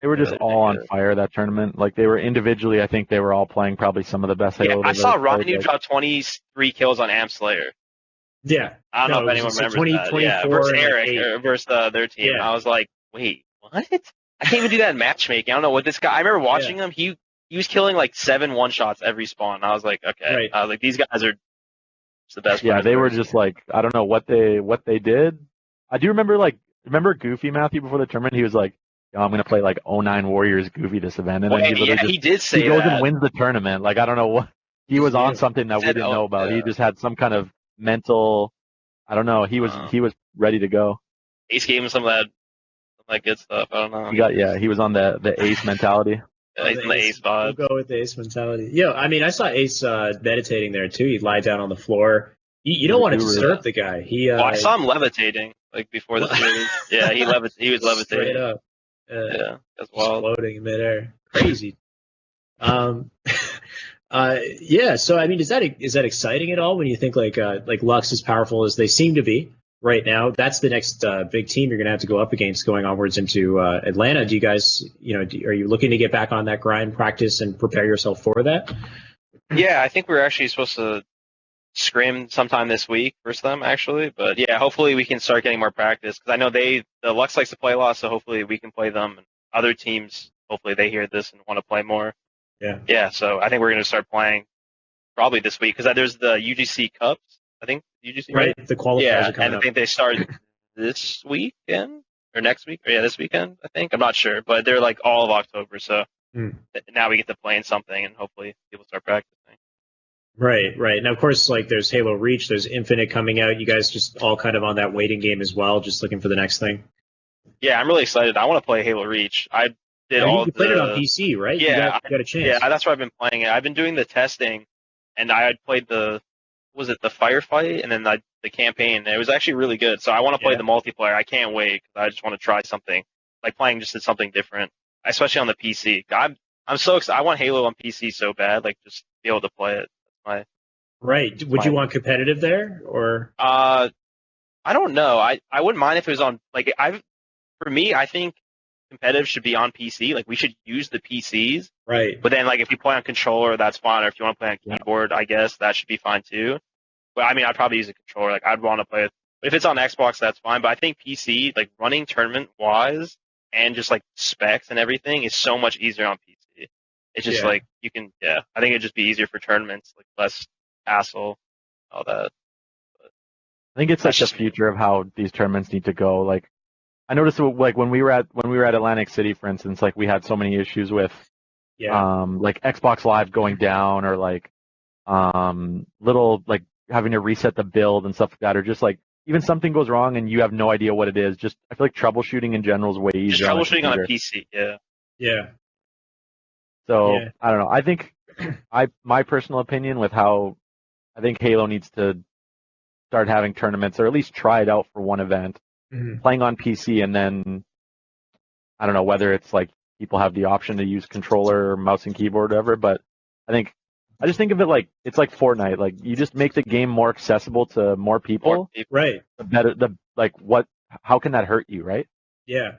They were just all on fire that tournament. Like they were individually, I think they were all playing probably some of the best Halo. Yeah, I saw Ryan drop 23 kills on Amp Slayer. Yeah. I don't know if anyone remembers that. Yeah, versus Eric, or versus their team. Yeah. I was like, wait, what? I can't even do that in matchmaking. I don't know what this guy. I remember watching him. He was killing like 7 1-shots every spawn. I was like, okay. Right. I was like, these guys are just the best. Yeah, they were just like, I don't know what they did. I do remember Goofy Matthew before the tournament. He was like, I'm going to play like 09 Warriors Goofy this event. And then he did say he goes and wins the tournament. Like, I don't know what. He was on something that we didn't know about. Yeah. He just had some kind of mental, I don't know. He was ready to go. Ace gave him some of that good stuff. I don't know. He was on the Ace mentality. Yeah, he's in the Ace vibe. We'll go with the Ace mentality. Yeah, I mean, I saw Ace meditating there too. He'd lie down on the floor. You don't want to disturb the guy. I saw him levitating like before the series. Yeah, he was levitating. Straight up. Yeah, that's wild. Floating in midair. Crazy. Yeah. So I mean, is that exciting at all when you think like Lux as powerful as they seem to be right now? That's the next big team you're gonna have to go up against going onwards into Atlanta. Do you guys, are you looking to get back on that grind, practice, and prepare yourself for that? Yeah, I think we're actually supposed to scrim sometime this week versus them actually, but yeah, hopefully we can start getting more practice because I know the Lux likes to play a lot, so hopefully we can play them. And other teams, hopefully they hear this and want to play more. Yeah. So I think we're going to start playing probably this week because there's the UGC Cups. I think UGC right. The qualifiers. Yeah, and I think they start this weekend or next week. Or yeah, this weekend. I think I'm not sure, but they're like all of October. So now we get to play in something, and hopefully people start practicing. Right. And of course, like there's Halo Reach, there's Infinite coming out. You guys just all kind of on that waiting game as well, just looking for the next thing. Yeah, I'm really excited. I want to play Halo Reach. I did you played it on PC, right? Yeah, you got a chance. Yeah, that's where I've been playing it. I've been doing the testing, and I had played the firefight and then the campaign. And it was actually really good. So I want to play the multiplayer. I can't wait because I just want to try something like playing just something different, especially on the PC. I'm so excited. I want Halo on PC so bad, like just be able to play it. Right. Would you want competitive there or? I don't know. I wouldn't mind if it was on for me, I think competitive should be on PC. Like we should use the PCs. Right. But then like if you play on controller, that's fine. Or if you want to play on keyboard, I guess that should be fine too. But I mean, I'd probably use a controller. Like I'd want to play it. But if it's on Xbox, that's fine. But I think PC, like running tournament wise and just like specs and everything is so much easier on PC. It's just like you can, I think it'd just be easier for tournaments, like less hassle, all that. But I think it's like the future of how these tournaments need to go. Like I noticed like when we were at Atlantic City, for instance, like we had so many issues with like Xbox Live going down or like little like having to reset the build and stuff like that, or just like even something goes wrong and you have no idea what it is. Just I feel like troubleshooting in general is way easier. Just troubleshooting on a PC, yeah. So I don't know. I think my personal opinion with how I think Halo needs to start having tournaments or at least try it out for one event, playing on PC, and then I don't know whether it's like people have the option to use controller or mouse and keyboard or whatever, but I just think of it like it's like Fortnite. Like you just make the game more accessible to more people. Right. How can that hurt you, right? Yeah.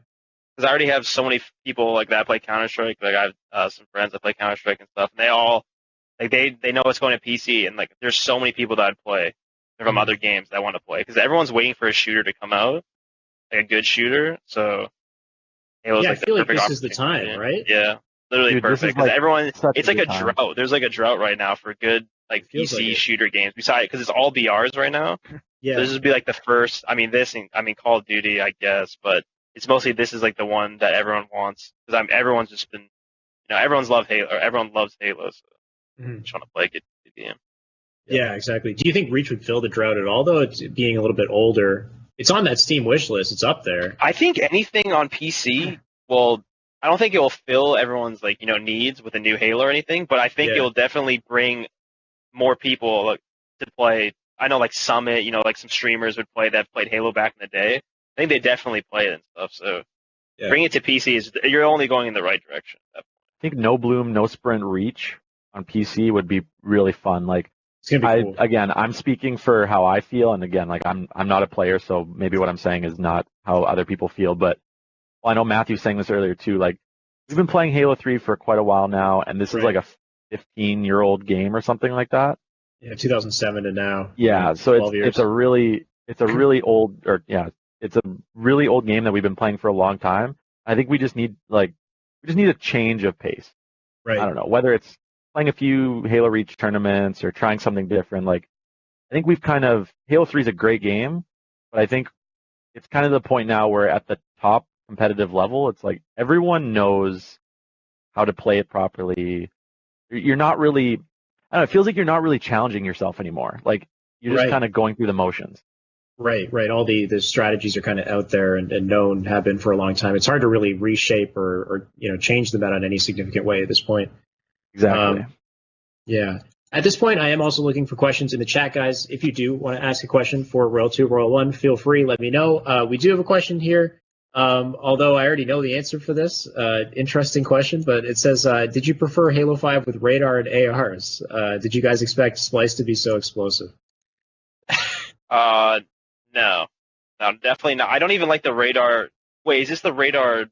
Because I already have so many people like that play Counter-Strike. Like I have some friends that play Counter-Strike and stuff, and they all like they know it's going to PC, and like there's so many people that I'd play from other games that want to play because everyone's waiting for a shooter to come out, like a good shooter. So Halo's I feel like this is the time, right? Yeah, literally perfect because everyone. It's like a drought. There's like a drought right now for good like PC shooter games. Besides, because it's all BRs right now. Yeah, so this would be like the first. I mean, Call of Duty, I guess, but. It's mostly this is like the one that everyone wants because everyone's just been, everyone's loved Halo or everyone loves Halo, so just want to play a good game. Yeah, exactly. Do you think Reach would fill the drought at all, though? It's being a little bit older. It's on that Steam wish list. It's up there. I think anything on PC will. I don't think it will fill everyone's needs with a new Halo or anything, but I think it will definitely bring more people to play. I know like Summit, like some streamers would play that played Halo back in the day. I think they definitely play it and stuff. So bring it to PC you're only going in the right direction. I think No Bloom, No Sprint, Reach on PC would be really fun. Like, It's gonna be cool. again, I'm speaking for how I feel, and again, like I'm not a player, so maybe what I'm saying is not how other people feel. But I know Matthew was saying this earlier too. Like, we've been playing Halo 3 for quite a while now, and this is like a 15-year-old game or something like that. Yeah, 2007 to now. Yeah, so 12 years. it's a really old, or yeah, it's a really old game that we've been playing for a long time. I think we just need a change of pace. Right. I don't know whether it's playing a few Halo Reach tournaments or trying something different. Like, I think we've Halo 3 is a great game, but I think it's kind of the point now where at the top competitive level, it's like everyone knows how to play it properly. You're not really, I don't know, it feels like you're not really challenging yourself anymore. Like, you're just kind of going through the motions. Right. All the strategies are kind of out there and known, have been for a long time. It's hard to really reshape or change them out in any significant way at this point. Exactly. Yeah. At this point, I am also looking for questions in the chat, guys. If you do want to ask a question for Royal2, Royal1, feel free. Let me know. We do have a question here, although I already know the answer for this. Interesting question, but it says, did you prefer Halo 5 with radar and ARs? Did you guys expect Splice to be so explosive? No, definitely not. I don't even like the radar. Wait, is this the radar,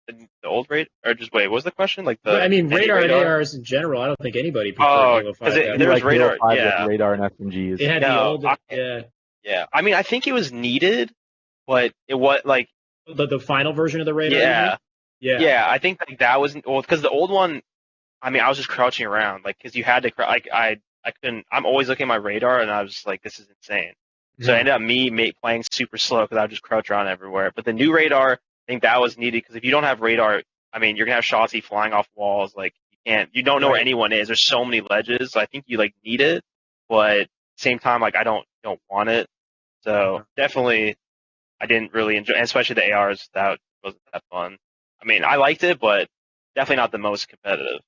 the old radar, or just wait? What was the question? Like radar and ARs in general. I don't think anybody preferred Halo 5. There was radar, with radar and SMGs. It had the old, yeah. I mean, I think it was needed, but it was like the final version of the radar. Yeah. I think that was because the old one. I mean, I was just crouching around, like, because you had to I couldn't. I'm always looking at my radar, and I was just like, this is insane. So I ended up playing super slow because I would just crouch around everywhere. But the new radar, I think that was needed because if you don't have radar, I mean, you're gonna have Shotzi flying off walls. Like, you don't know where anyone is. There's so many ledges. So I think you need it, but at the same time, like, I don't want it. So definitely, I didn't really enjoy, especially the ARs. That wasn't that fun. I mean, I liked it, but definitely not the most competitive.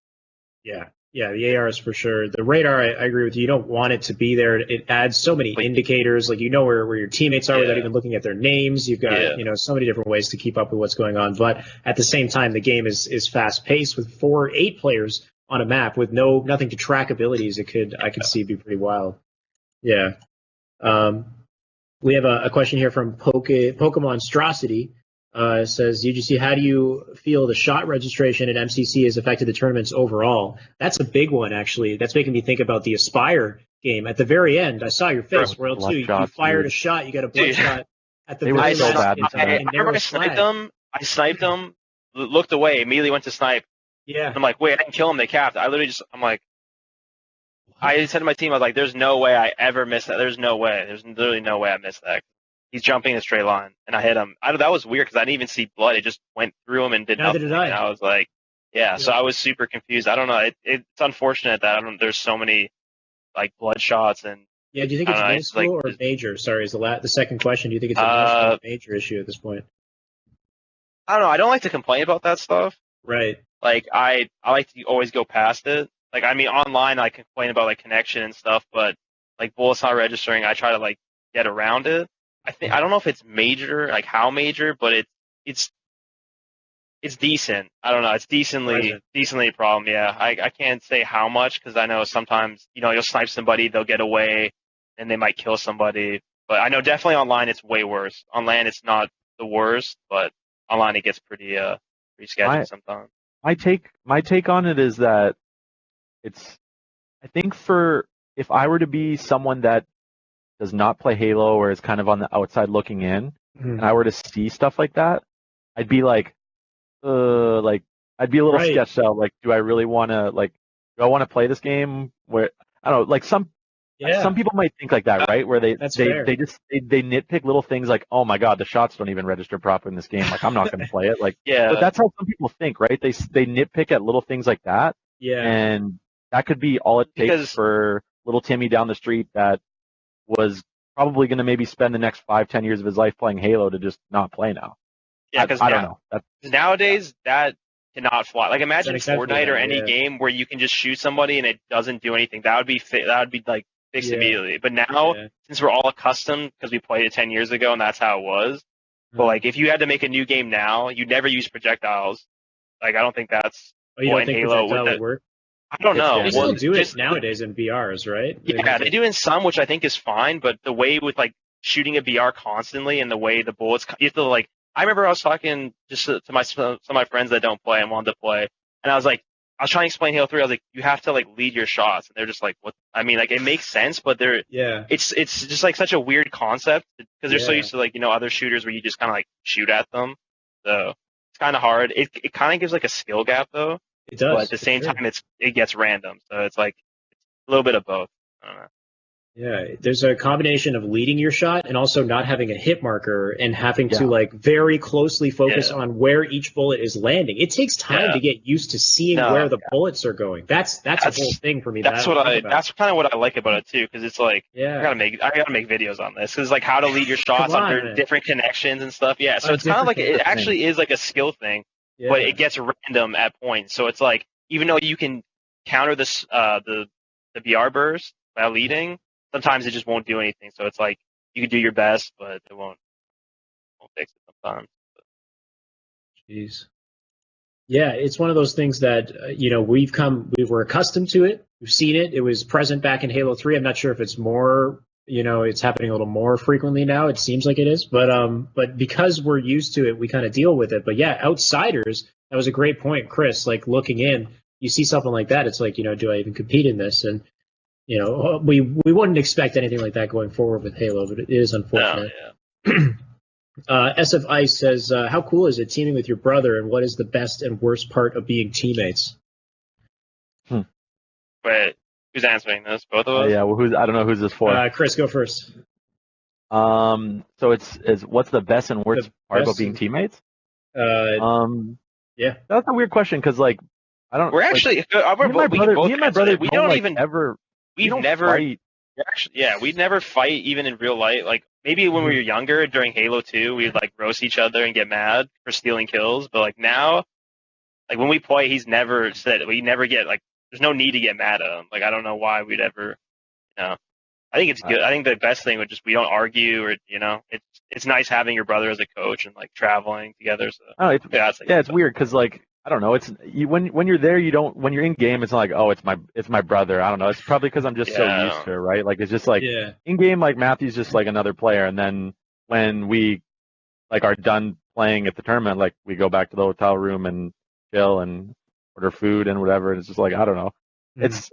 Yeah, the ARs for sure. The radar, I agree with you. You don't want it to be there. It adds so many indicators. Like, where your teammates are without even looking at their names. You've got, so many different ways to keep up with what's going on. But at the same time, the game is fast paced with 8 players on a map with nothing to track abilities. I could see be pretty wild. Yeah. We have a question here from Pokemonstrosity. Says, UGC, how do you feel the shot registration at MCC has affected the tournaments overall? That's a big one, actually. That's making me think about the Aspire game. At the very end, I saw your face, Royal2. You fired a shot. You got a blood shot at the very end. I remember I sniped him, looked away, immediately went to snipe. Yeah. I'm like, wait, I didn't kill him. They capped. I'm like, I said to my team, I was like, there's no way I ever missed that. There's no way. There's literally no way I missed that. He's jumping in a straight line, and I hit him. That was weird because I didn't even see blood. It just went through him and did nothing. Neither did I. And I was like, so I was super confused. I don't know. It's unfortunate that there's so many blood shots and. Yeah, do you think it's minuscule or major? Sorry, is the second question. Do you think it's a minuscule or major issue at this point? I don't know. I don't like to complain about that stuff. Right. Like, I like to always go past it. Like, I mean, online I complain about connection and stuff, but bullets not registering, I try to get around it. I don't know if it's major, how major, but it's decent. I don't know. It's decently a problem. Yeah. I can't say how much because I know sometimes, you'll snipe somebody, they'll get away and they might kill somebody. But I know definitely online it's way worse. On land it's not the worst, but online it gets pretty sketchy sometimes. My take on it is that I think if I were to be someone that does not play Halo or is kind of on the outside looking in, and I were to see stuff like that, I'd be I'd be a little sketched out. Do I really want to, do I want to play this game where, I don't know, some people might think like that, right? Where they nitpick little things like, oh my God, the shots don't even register properly in this game. I'm not going to play it. But that's how some people think, right? They nitpick at little things like that. Yeah. And that could be all it takes for little Timmy down the street that was probably going to maybe spend the next 5-10 years of his life playing Halo to just not play now. Yeah, because I don't know. Nowadays, that cannot fly. Imagine Fortnite or any game where you can just shoot somebody and it doesn't do anything. That would be fixed immediately. But now, since we're all accustomed, because we played it 10 years ago and that's how it was. But if you had to make a new game now, you'd never use projectiles. I don't think that's. Oh, you don't think Halo projectile would work? I don't know. They Well, still do it just- nowadays in BRs, right? Yeah, they do in some, which I think is fine. But the way with like shooting a BR constantly and the way the bullets, you have to like. I remember I was talking just to some of my friends that don't play and wanted to play, and I was trying to explain Halo 3. I was like, you have to like lead your shots, and they're just like, what? I mean, like it makes sense, but it's just like such a weird concept because they're so used to like other shooters where you just kind of like shoot at them. So it's kind of hard. It kind of gives like a skill gap though. It does. But at the same time, it gets random. So it's like a little bit of both. I don't know. Yeah, there's a combination of leading your shot and also not having a hit marker and having to like very closely focus on where each bullet is landing. It takes time to get used to seeing where the bullets are going. That's a whole thing for me. That's kind of what I like about it too, because it's like I gotta make videos on this. Because like how to lead your shots under different connections and stuff. Yeah, so it's kind of like it actually is like a skill thing, but it gets random at points. So it's like even though you can counter this the BR burst by leading. Sometimes it just won't do anything. So it's like you can do your best, but it won't fix it sometimes. Jeez. Yeah, it's one of those things that we were accustomed to it. We've seen it. It was present back in Halo 3. I'm not sure if it's more, it's happening a little more frequently now. It seems like it is, but because we're used to it, we kind of deal with it. But yeah, outsiders. That was a great point, Chris. Like looking in, you see something like that. It's like, do I even compete in this? And we wouldn't expect anything like that going forward with Halo, but it is unfortunate. SF Ice says, how cool is it teaming with your brother, and what is the best and worst part of being teammates? Wait, who's answering this? Both of us? Yeah, well, I don't know who's this for. Chris, go first. So it's what's the best and worst part about being teammates? Yeah. That's a weird question, because like, I don't. We're actually, me and my brother, we don't even ever. We'd never fight even in real life. Like maybe when we were younger during Halo 2, we'd like roast each other and get mad for stealing kills. But like now, like when we play, we never get like, there's no need to get mad at him. Like I don't know why we'd ever, I think it's good. I think the best thing would just, we don't argue or, it's nice having your brother as a coach and like traveling together. So it's weird because like, I don't know. It's when you're there, when you're in game, it's not like, oh, it's my brother. I don't know. It's probably because I'm just so used to it, right? Like it's just like in game, like Matthew's just like another player, and then when we like are done playing at the tournament, like we go back to the hotel room and chill and order food and whatever. And it's just like, I don't know.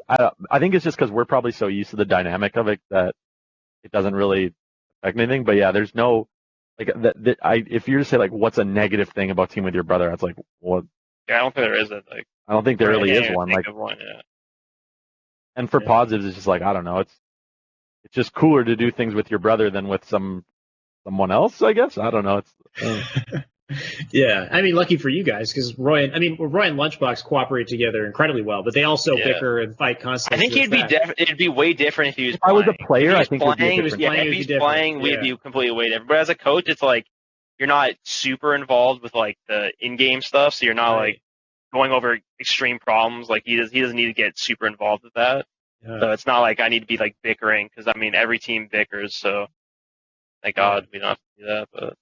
I think it's just because we're probably so used to the dynamic of it that it doesn't really affect anything. But yeah, there's no like if you were to say like what's a negative thing about teaming with your brother, it's like what. Yeah, I don't think there is it. Like, I don't think there really is one. Like, and for positives, it's just like, I don't know. It's just cooler to do things with your brother than with someone else. I guess I don't know. Yeah, I mean, lucky for you guys because Roy and Lunchbox cooperate together incredibly well, but they also bicker and fight constantly. I think it'd be way different if he was. If I was a player, I think if he's playing, we'd be completely way different. But as a coach, it's like. You're not super involved with like the in-game stuff, so you're not like going over extreme problems. Like he doesn't need to get super involved with that. Yeah. So it's not like I need to be like bickering because I mean every team bickers. So thank God we don't have to do that. But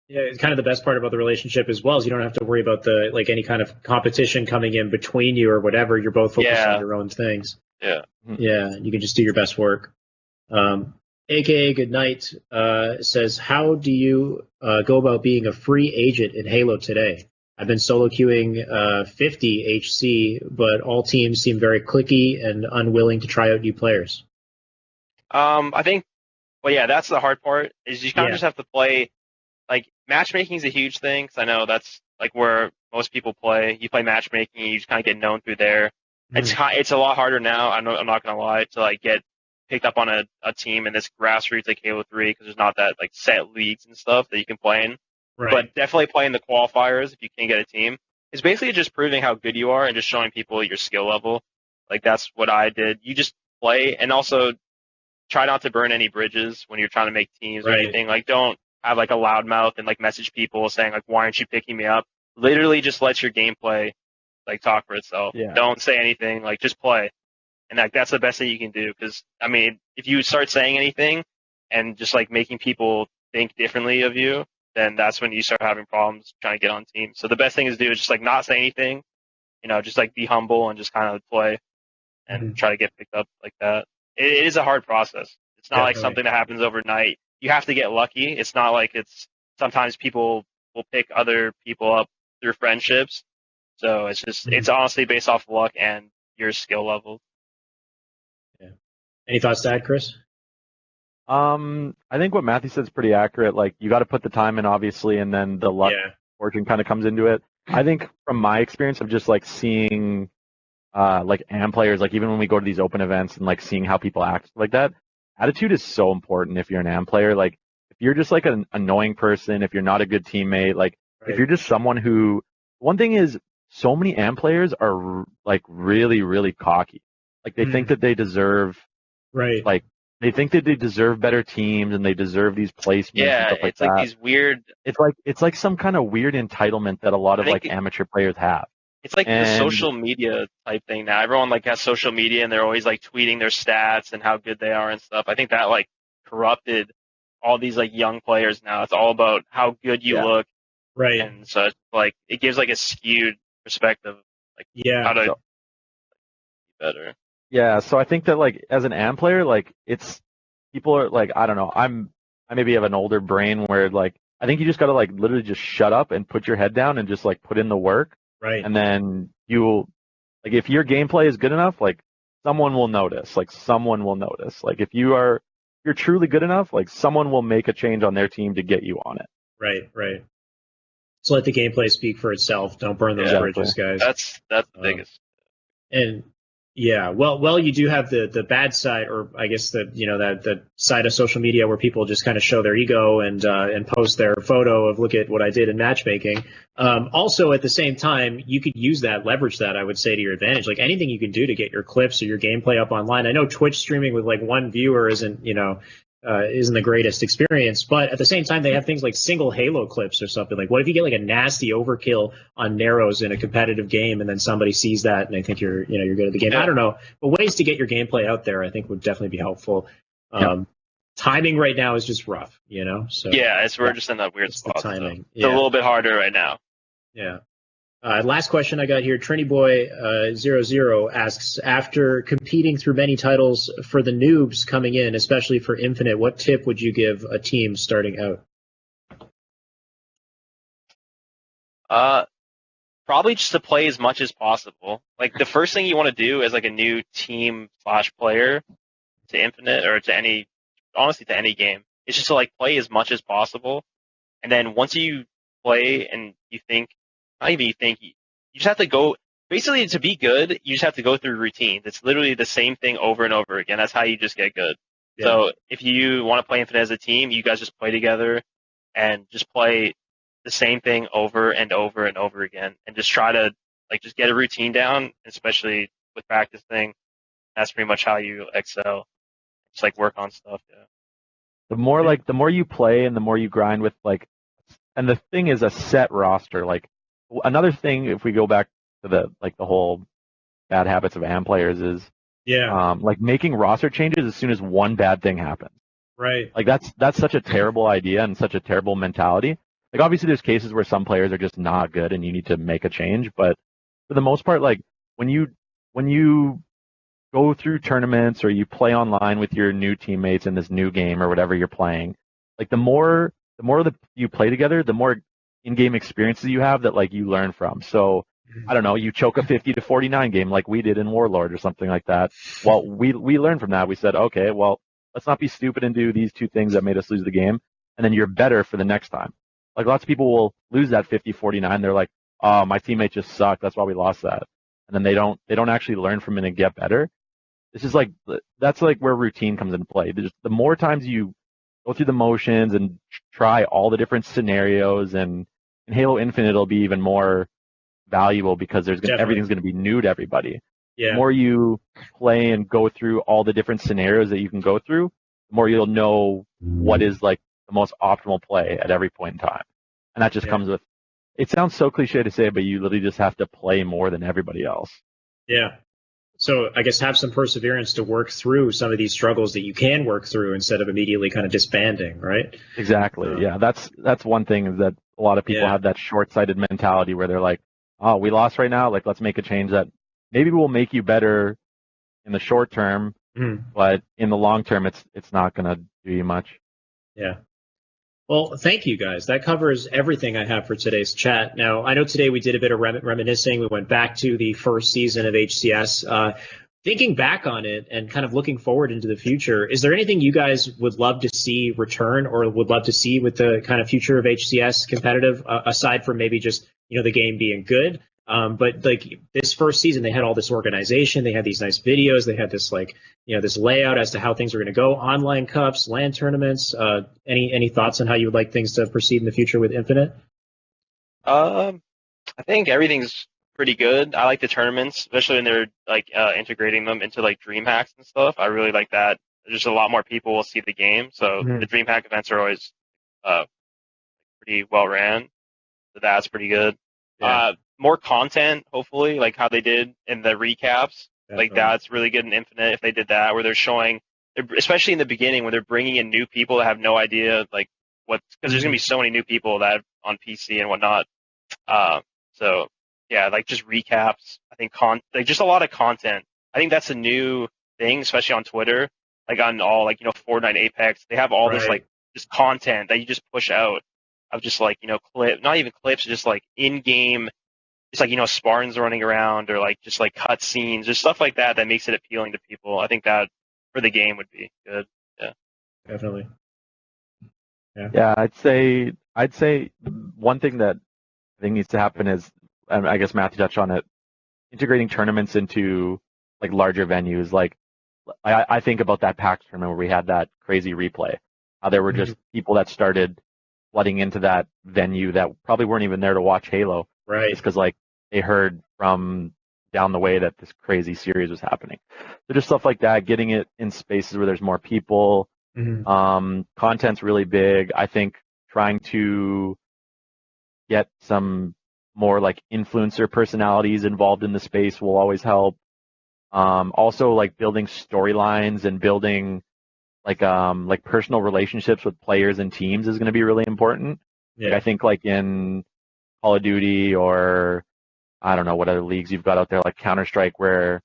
yeah, it's kind of the best part about the relationship as well is you don't have to worry about the like any kind of competition coming in between you or whatever. You're both focused on your own things. Yeah. Yeah, you can just do your best work. AKA Good Night says, how do you go about being a free agent in Halo today? I've been solo queuing 50 HC, but all teams seem very cliquey and unwilling to try out new players. I think, that's the hard part is you kind of just have to play. Like matchmaking is a huge thing because I know that's like where most people play. You play matchmaking, you just kind of get known through there. It's a lot harder now. I'm not gonna lie to like get picked up on a team in this grassroots like Halo 3 because there's not that like set leagues and stuff that you can play in. Right. But definitely playing the qualifiers if you can get a team is basically just proving how good you are and just showing people your skill level. Like that's what I did. You just play and also try not to burn any bridges when you're trying to make teams or anything. Like don't have like a loud mouth and like message people saying like why aren't you picking me up? Literally just let your gameplay like talk for itself. Yeah. Don't say anything. Like just play. And like that's the best thing you can do because I mean if you start saying anything and just like making people think differently of you, then that's when you start having problems trying to get on teams. So the best thing to do is just like not say anything just like be humble and just kind of play and try to get picked up like that. It is a hard process. It's not like something that happens overnight. You have to get lucky. It's not like sometimes people will pick other people up through friendships. So it's honestly based off luck and your skill level. Yeah. Any thoughts to add, Chris? I think what Matthew said is pretty accurate. Like, you got to put the time in, obviously, and then the luck, fortune kind of comes into it. I think from my experience of just like seeing, like AM players, like even when we go to these open events and like seeing how people act like that, attitude is so important if you're an AM player. Like, if you're just like an annoying person, if you're not a good teammate, like if you're just someone who, one thing is, so many AM players are like really, really cocky. Like they think that they deserve, like they think that they deserve better teams and they deserve these placements. Yeah, and stuff it's like these weird. It's like some kind of weird entitlement that a lot of like amateur players have. It's like the social media type thing now. Everyone like has social media and they're always like tweeting their stats and how good they are and stuff. I think that like corrupted all these like young players now. It's all about how good you look. Right. And so it's like it gives like a skewed perspective, like how to be better. Yeah, so I think that like as an AM player, like people are like, I don't know, I maybe have an older brain where like I think you just gotta like literally just shut up and put your head down and just like put in the work. Right. And then you'll like if your gameplay is good enough, like someone will notice. Like someone will notice. Like if you're truly good enough, like someone will make a change on their team to get you on it. Right. So let the gameplay speak for itself. Don't burn those bridges, guys. That's the biggest. And well, you do have the bad side, or I guess the side of social media where people just kind of show their ego and post their photo of look at what I did in matchmaking. Also, at the same time, you could leverage that, I would say, to your advantage. Like anything you can do to get your clips or your gameplay up online. I know Twitch streaming with like one viewer isn't the greatest experience, but at the same time, they have things like single Halo clips or something. Like, what if you get like a nasty overkill on Narrows in a competitive game, and then somebody sees that and they think you're good at the game? I don't know, but ways to get your gameplay out there, I think, would definitely be helpful. Timing right now is just rough, So we're just in that weird spot. Timing, It's a little bit harder right now. Yeah. Last question I got here. Trini Boy 00 asks, after competing through many titles for the noobs coming in, especially for Infinite, what tip would you give a team starting out? Probably just to play as much as possible. Like the first thing you want to do as like a new team / player to Infinite or to any game, is just to like play as much as possible. And then once you play and you just have to go, basically to be good, you just have to go through routines. It's literally the same thing over and over again. That's how you just get good. Yeah. So if you want to play Infinite as a team, you guys just play together and just play the same thing over and over and over again, and just try to like just get a routine down, especially with practicing. That's pretty much how you excel. Just like work on stuff. Yeah. The more you play and the more you grind with like, and the thing is a set roster. Like another thing, if we go back to the whole bad habits of AM players is like making roster changes as soon as one bad thing happens. Right. Like that's such a terrible idea and such a terrible mentality. Like obviously there's cases where some players are just not good and you need to make a change, but for the most part, like when you go through tournaments or you play online with your new teammates in this new game or whatever you're playing, like the more that you play together, the more in-game experiences you have that like you learn from. So I don't know, you choke a 50-49 game like we did in Warlord or something like that. Well, we learned from that. We said, okay, well, let's not be stupid and do these two things that made us lose the game, and then you're better for the next time. Like lots of people will lose that 50-49. They're like, oh, my teammate just sucked. That's why we lost that. And then they don't actually learn from it and get better. It's just like, that's like where routine comes into play. The more times you go through the motions and try all the different scenarios, and in Halo Infinite, it'll be even more valuable because everything's going to be new to everybody. Yeah. The more you play and go through all the different scenarios that you can go through, the more you'll know what is like the most optimal play at every point in time. And that just comes with, it sounds so cliche to say, but you literally just have to play more than everybody else. Yeah. So I guess have some perseverance to work through some of these struggles that you can work through instead of immediately kind of disbanding, right? Exactly. Yeah. That's one thing, is that a lot of people have that short-sighted mentality where they're like, oh, we lost right now. Like, let's make a change that maybe will make you better in the short term, but in the long term, it's not going to do you much. Yeah. Well, thank you guys. That covers everything I have for today's chat. Now, I know today we did a bit of reminiscing. We went back to the first season of HCS. Thinking back on it and kind of looking forward into the future, is there anything you guys would love to see return or would love to see with the kind of future of HCS competitive, aside from maybe just, the game being good? But like this first season, they had all this organization. They had these nice videos. They had this this layout as to how things are going to go. Online cups, LAN tournaments. Any thoughts on how you would like things to proceed in the future with Infinite? I think everything's pretty good. I like the tournaments, especially when they're integrating them into like DreamHacks and stuff. I really like that. There's a lot more people will see the game, so the DreamHack events are always pretty well ran. So that's pretty good. Yeah. More content, hopefully, like how they did in the recaps. Definitely. Like that's really good in Infinite if they did that, where they're showing, especially in the beginning, where they're bringing in new people that have no idea because there's gonna be so many new people that on PC and whatnot. So yeah, like just recaps. I think just a lot of content. I think that's a new thing, especially on Twitter, like on all Fortnite, Apex. They have all this just content that you just push out of just not even clips, just like in-game, just Spartans running around or just cut scenes, just stuff like that makes it appealing to people. I think that for the game would be good. Yeah, definitely. Yeah, I'd say one thing that I think needs to happen is, and I guess Matthew touched on it, integrating tournaments into larger venues. Like I think about that PAX tournament where we had that crazy replay. How there were just people that started flooding into that venue that probably weren't even there to watch Halo. Right. Just because they heard from down the way that this crazy series was happening. So just stuff like that, getting it in spaces where there's more people. Content's really big. I think trying to get some more influencer personalities involved in the space will always help. Also building storylines and building personal relationships with players and teams is going to be really important. Yeah. I think in Call of Duty or I don't know what other leagues you've got out there, like Counter-Strike, where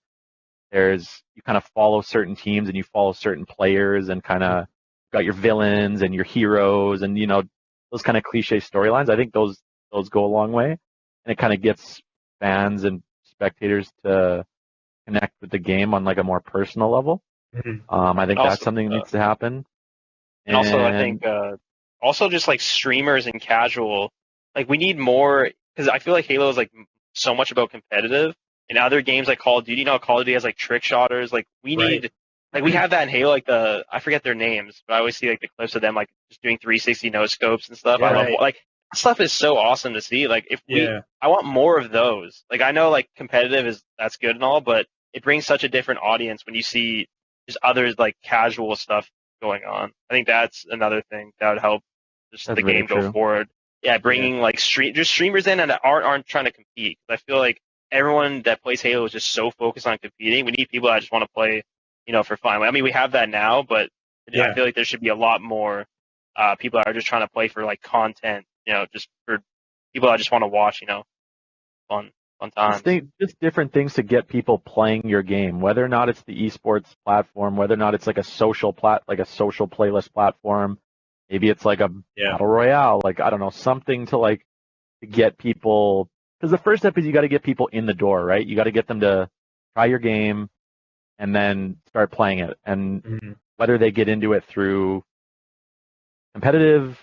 you kind of follow certain teams and you follow certain players and kind of got your villains and your heroes and those kind of cliche storylines. I think those go a long way, and it kind of gets fans and spectators to connect with the game on a more personal level. I think that's something that needs to happen. And also, I think just streamers and casual, we need more, because I feel like Halo is so much about competitive. In other games like Call of Duty, Call of Duty has trick shotters. We need, we have that in Halo, I forget their names, but I always see the clips of them just doing 360 no scopes and stuff. Yeah, I love stuff is so awesome to see. I want more of those. I know competitive that's good and all, but it brings such a different audience when you see just others casual stuff going on. I think that's another thing that would help just the game go forward. Yeah, bringing just streamers in and aren't trying to compete. I feel everyone that plays Halo is just so focused on competing. We need people that just want to play, for fun. I mean, we have that now, but I feel there should be a lot more people that are just trying to play for content. Just for people that just want to watch. Fun times. Just different things to get people playing your game, whether or not it's the esports platform, whether or not it's a social playlist platform. Maybe it's a battle royale, I don't know, something to to get people. Because the first step is you got to get people in the door, right? You got to get them to try your game and then start playing it. And whether they get into it through competitive,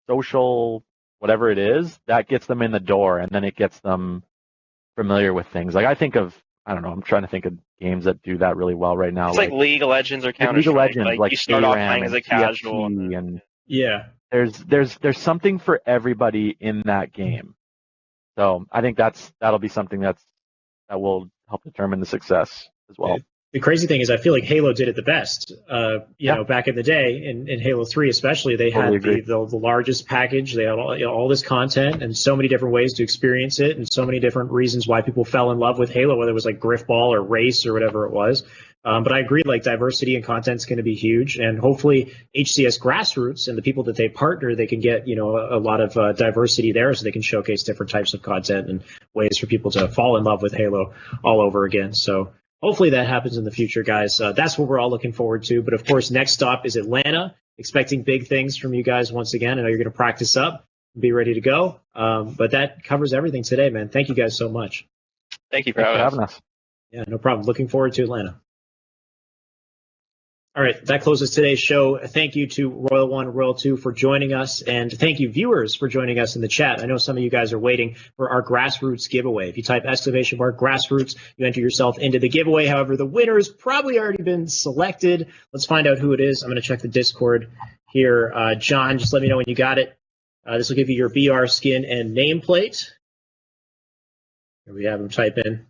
social, whatever it is, that gets them in the door, and then it gets them familiar with things. I think of, I don't know, I'm trying to think of games that do that really well right now. It's League of Legends or Counter-Strike. You start off playing as a casual. And yeah. There's something for everybody in that game. So I think that'll be something that will help determine the success as well. The crazy thing is I feel like Halo did it the best. Back in the day, in Halo 3 especially, they had the largest package. They had all this content and so many different ways to experience it and so many different reasons why people fell in love with Halo, whether it was Griffball or Race or whatever it was. But I agree, like diversity and content is going to be huge, and hopefully HCS Grassroots and the people that they partner, they can get a lot of diversity there, so they can showcase different types of content and ways for people to fall in love with Halo all over again. So hopefully that happens in the future, guys. That's what we're all looking forward to. But of course, next stop is Atlanta. Expecting big things from you guys once again. I know you're going to practice up and be ready to go. But that covers everything today, man. Thank you guys so much. Thank you for having us. Yeah, no problem. Looking forward to Atlanta. All right, that closes today's show. Thank you to Royal1 Royal2 for joining us, and thank you, viewers, for joining us in the chat. I know some of you guys are waiting for our Grassroots giveaway. If you type !Grassroots, you enter yourself into the giveaway. However, the winner has probably already been selected. Let's find out who it is. I'm going to check the Discord here. John, just let me know when you got it. This will give you your BR skin and nameplate. Here we have him type in.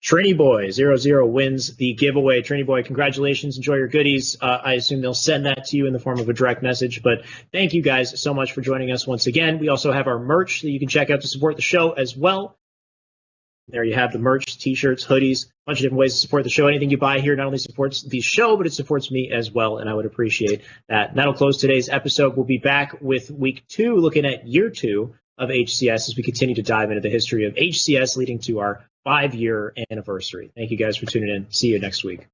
Trini Boy 00 wins the giveaway. Trini Boy, congratulations. Enjoy your goodies. I assume they'll send that to you in the form of a direct message. But thank you guys so much for joining us once again. We also have our merch that you can check out to support the show as well. There you have the merch, t-shirts, hoodies, a bunch of different ways to support the show. Anything you buy here not only supports the show, but it supports me as well, and I would appreciate that. And that'll close today's episode. We'll be back with week 2, looking at year 2 of HCS as we continue to dive into the history of HCS leading to our 5-year anniversary. Thank you guys for tuning in. See you next week.